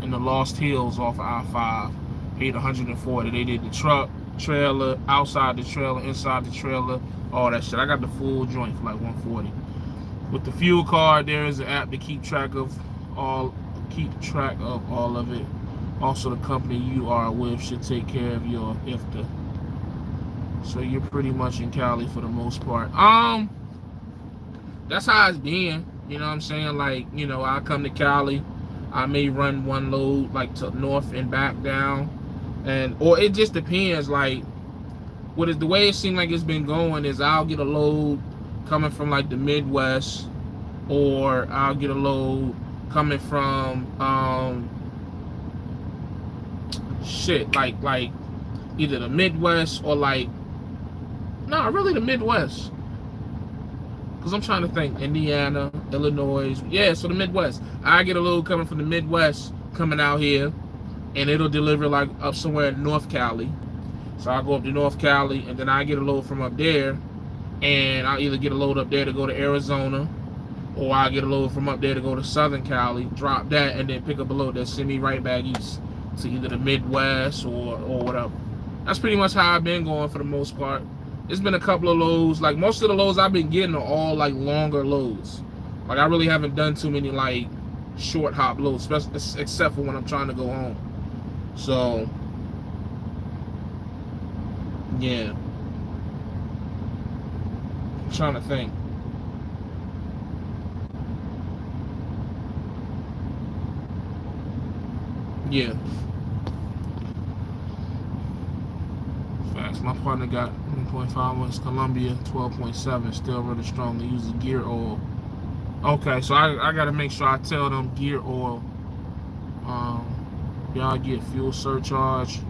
in the Lost Hills off of I-5, paid 140. They did the truck, trailer, outside the trailer, inside the trailer, all that shit. I got the full joint for like 140. With the fuel card, there is an app to keep track of all of it. Also, the company you are with should take care of your IFTA. So you're pretty much in Cali for the most part. That's how it's been. You know what I'm saying? Like, you know, I come to Cali, I may run one load like to north and back down, or it just depends. Like, the way it seems like it's been going is I'll get a load coming from like the Midwest, or I'll get a load coming from like either the Midwest or really the Midwest, because I'm trying to think. Indiana, Illinois, yeah, so the Midwest. I get a load coming from the Midwest coming out here, and it'll deliver like up somewhere in North Cali. So I go up to North Cali, and then I get a load from up there, and I'll either get a load up there to go to Arizona, or I'll get a load from up there to go to Southern Cali, drop that, and then pick up a load that send me right back east to either the Midwest or whatever. That's pretty much how I've been going for the most part. It's been a couple of loads. Like, most of the loads I've been getting are all like longer loads. Like, I really haven't done too many like short hop loads, except for when I'm trying to go home. So yeah, I'm trying to think. Yeah. Facts. My partner got 1.5 months Columbia, 12.7, still really strong. They use the gear oil. Okay, so I gotta make sure I tell them gear oil. Y'all get fuel surcharge?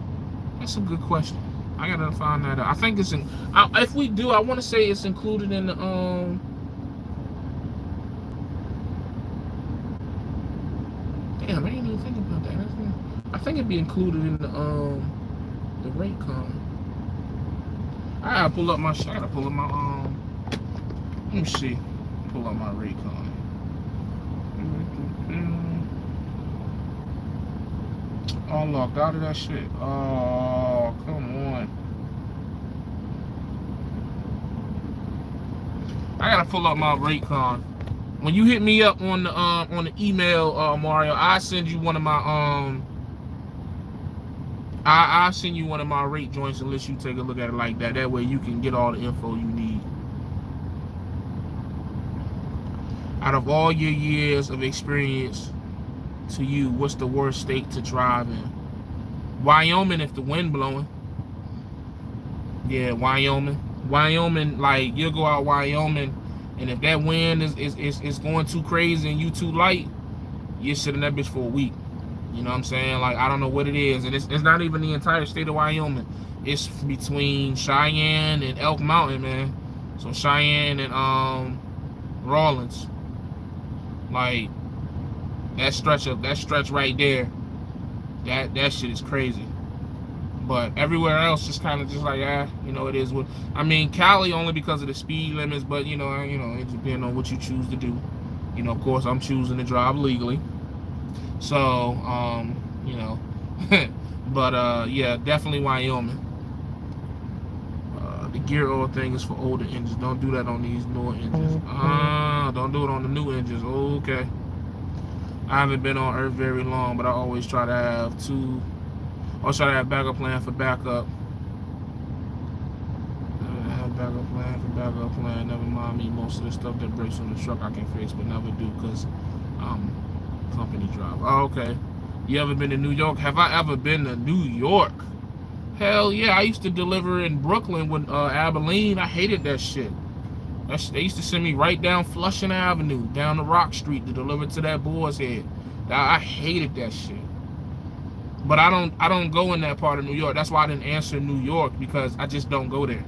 That's a good question. I gotta find that out. I think it's in. If we do, I want to say it's included in the Damn, I didn't even think about that. I think it'd be included in the rate card. I gotta pull up my. Let me see. Pull up my rate card. Oh, locked out of that shit. Oh, come on. I gotta pull up my rate card. When you hit me up on the email, Mario, I send you one of my I'll send you one of my rate joints and let you take a look at it like that. That way you can get all the info you need. Out of all your years of experience, to you, what's the worst state to drive in? Wyoming if the wind blowing. Yeah, Wyoming. Wyoming, like, you'll go out Wyoming, and if that wind is going too crazy and you too light, you sit in that bitch for a week. You know what I'm saying? Like, I don't know what it is. And it's not even the entire state of Wyoming. It's between Cheyenne and Elk Mountain, man. So Cheyenne and Rawlins. Like, that stretch right there, that shit is crazy. But everywhere else just kind of just like, you know, it is what. I mean, Cali only because of the speed limits, but you know, it depends on what you choose to do. You know, of course, I'm choosing to drive legally. So, you know, But yeah, definitely Wyoming. The gear oil thing is for older engines. Don't do that on these newer engines. Don't do it on the new engines. Okay. I haven't been on Earth very long, but I always try to have backup plan for backup. Backup plan. Never mind me. Most of the stuff that breaks on the truck I can fix, but never do because company driver. Oh, okay. You ever been to New York? Have I ever been to New York? Hell yeah. I used to deliver in Brooklyn with Abilene. I hated that shit. They used to send me right down Flushing Avenue, down to Rock Street to deliver to that Boar's Head. I hated that shit. But I don't go in that part of New York. That's why I didn't answer New York, because I just don't go there.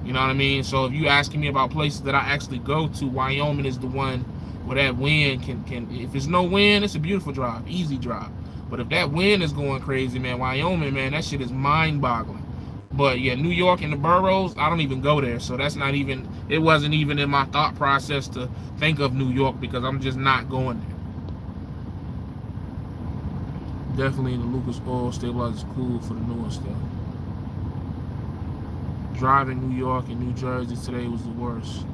You know what I mean? So if you asking me about places that I actually go to, Wyoming is the one where that wind can if it's no wind, it's a beautiful drive, easy drive. But if that wind is going crazy, man, Wyoming, man, that shit is mind-boggling. But yeah, New York and the boroughs, I don't even go there. So that's not even, it wasn't even in my thought process to think of New York, because I'm just not going there. Definitely the Lucas Oil stabilizer is cool for the newer stuff. Driving New York and New Jersey today was the worst.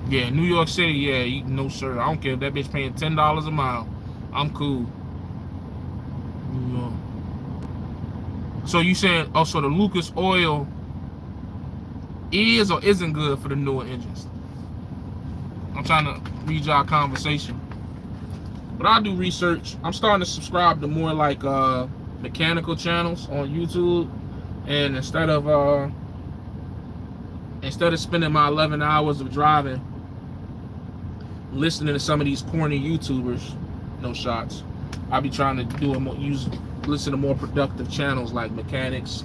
Yeah, New York City, yeah, no sir. I don't care if that bitch paying $10 a mile. I'm cool. New York. So you saying, oh, so the Lucas Oil is or isn't good for the newer engines? I'm trying to read y'all conversation. But I do research. I'm starting to subscribe to more like mechanical channels on YouTube, and instead of spending my 11 hours of driving listening to some of these corny YouTubers, no shots, I'll be trying to do listen to more productive channels like mechanics,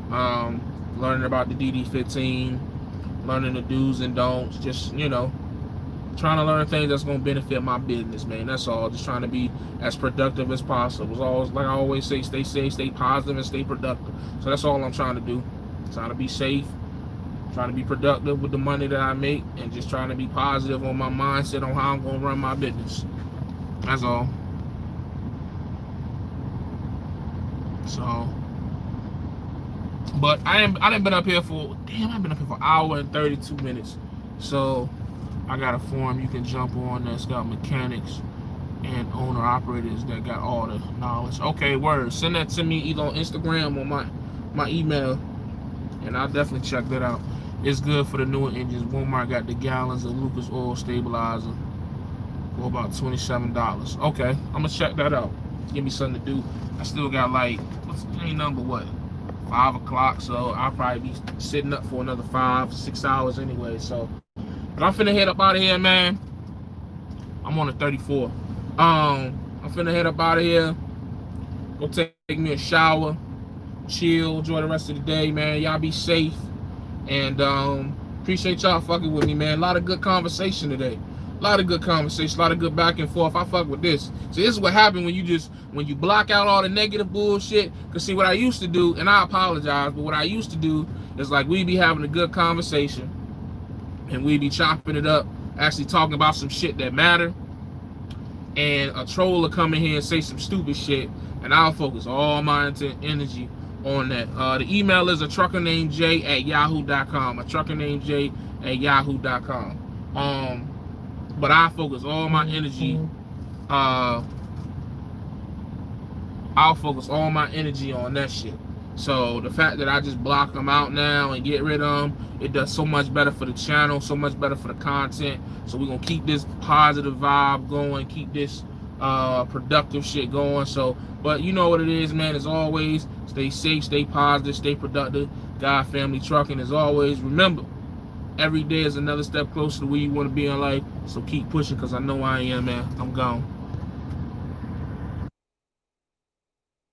learning about the DD15, learning the do's and don'ts, just, you know, trying to learn things that's going to benefit my business, man. That's all. Just trying to be as productive as possible. It's always, like I always say, stay safe, stay positive, and stay productive. So that's all I'm trying to do. Trying to be safe, trying to be productive with the money that I make, and just trying to be positive on my mindset on how I'm going to run my business. That's all. So, but I done been up here for, I've been up here for an hour and 32 minutes. So I got a forum you can jump on that's got mechanics and owner operators that got all the knowledge. Okay, word. Send that to me either on Instagram or my email, and I'll definitely check that out. It's good for the newer engines. Walmart got the gallons of Lucas Oil stabilizer for about $27. Okay, I'm gonna check that out. Give me something to do. I still got like, ain't number what, 5 o'clock, so I'll probably be sitting up for another 5-6 hours anyway. So, but I'm finna head up out of here, man. I'm on a 34. I'm finna head up out of here. Go take me a shower, chill, enjoy the rest of the day, man. Y'all be safe, and appreciate y'all fucking with me, man. A lot of good conversation today. A lot of good conversation, a lot of good back and forth. I fuck with this. See, this is what happened when you block out all the negative bullshit. Cause see, what I used to do, and I apologize, but what I used to do is like we be having a good conversation, and we be chopping it up, actually talking about some shit that matter, and a troll will come in here and say some stupid shit, and I'll focus all my energy on that. The email is atruckernamedj@yahoo.com. atruckernamedj@yahoo.com. But I focus all my energy. I'll focus all my energy on that shit. So the fact that I just block them out now and get rid of them, it does so much better for the channel, so much better for the content. So we're gonna keep this positive vibe going, keep this productive shit going. So, but you know what it is, man. As always, stay safe, stay positive, stay productive. God Family Trucking. As always, remember, every day is another step closer to where you want to be in life. So keep pushing, because I know I am, man. I'm gone.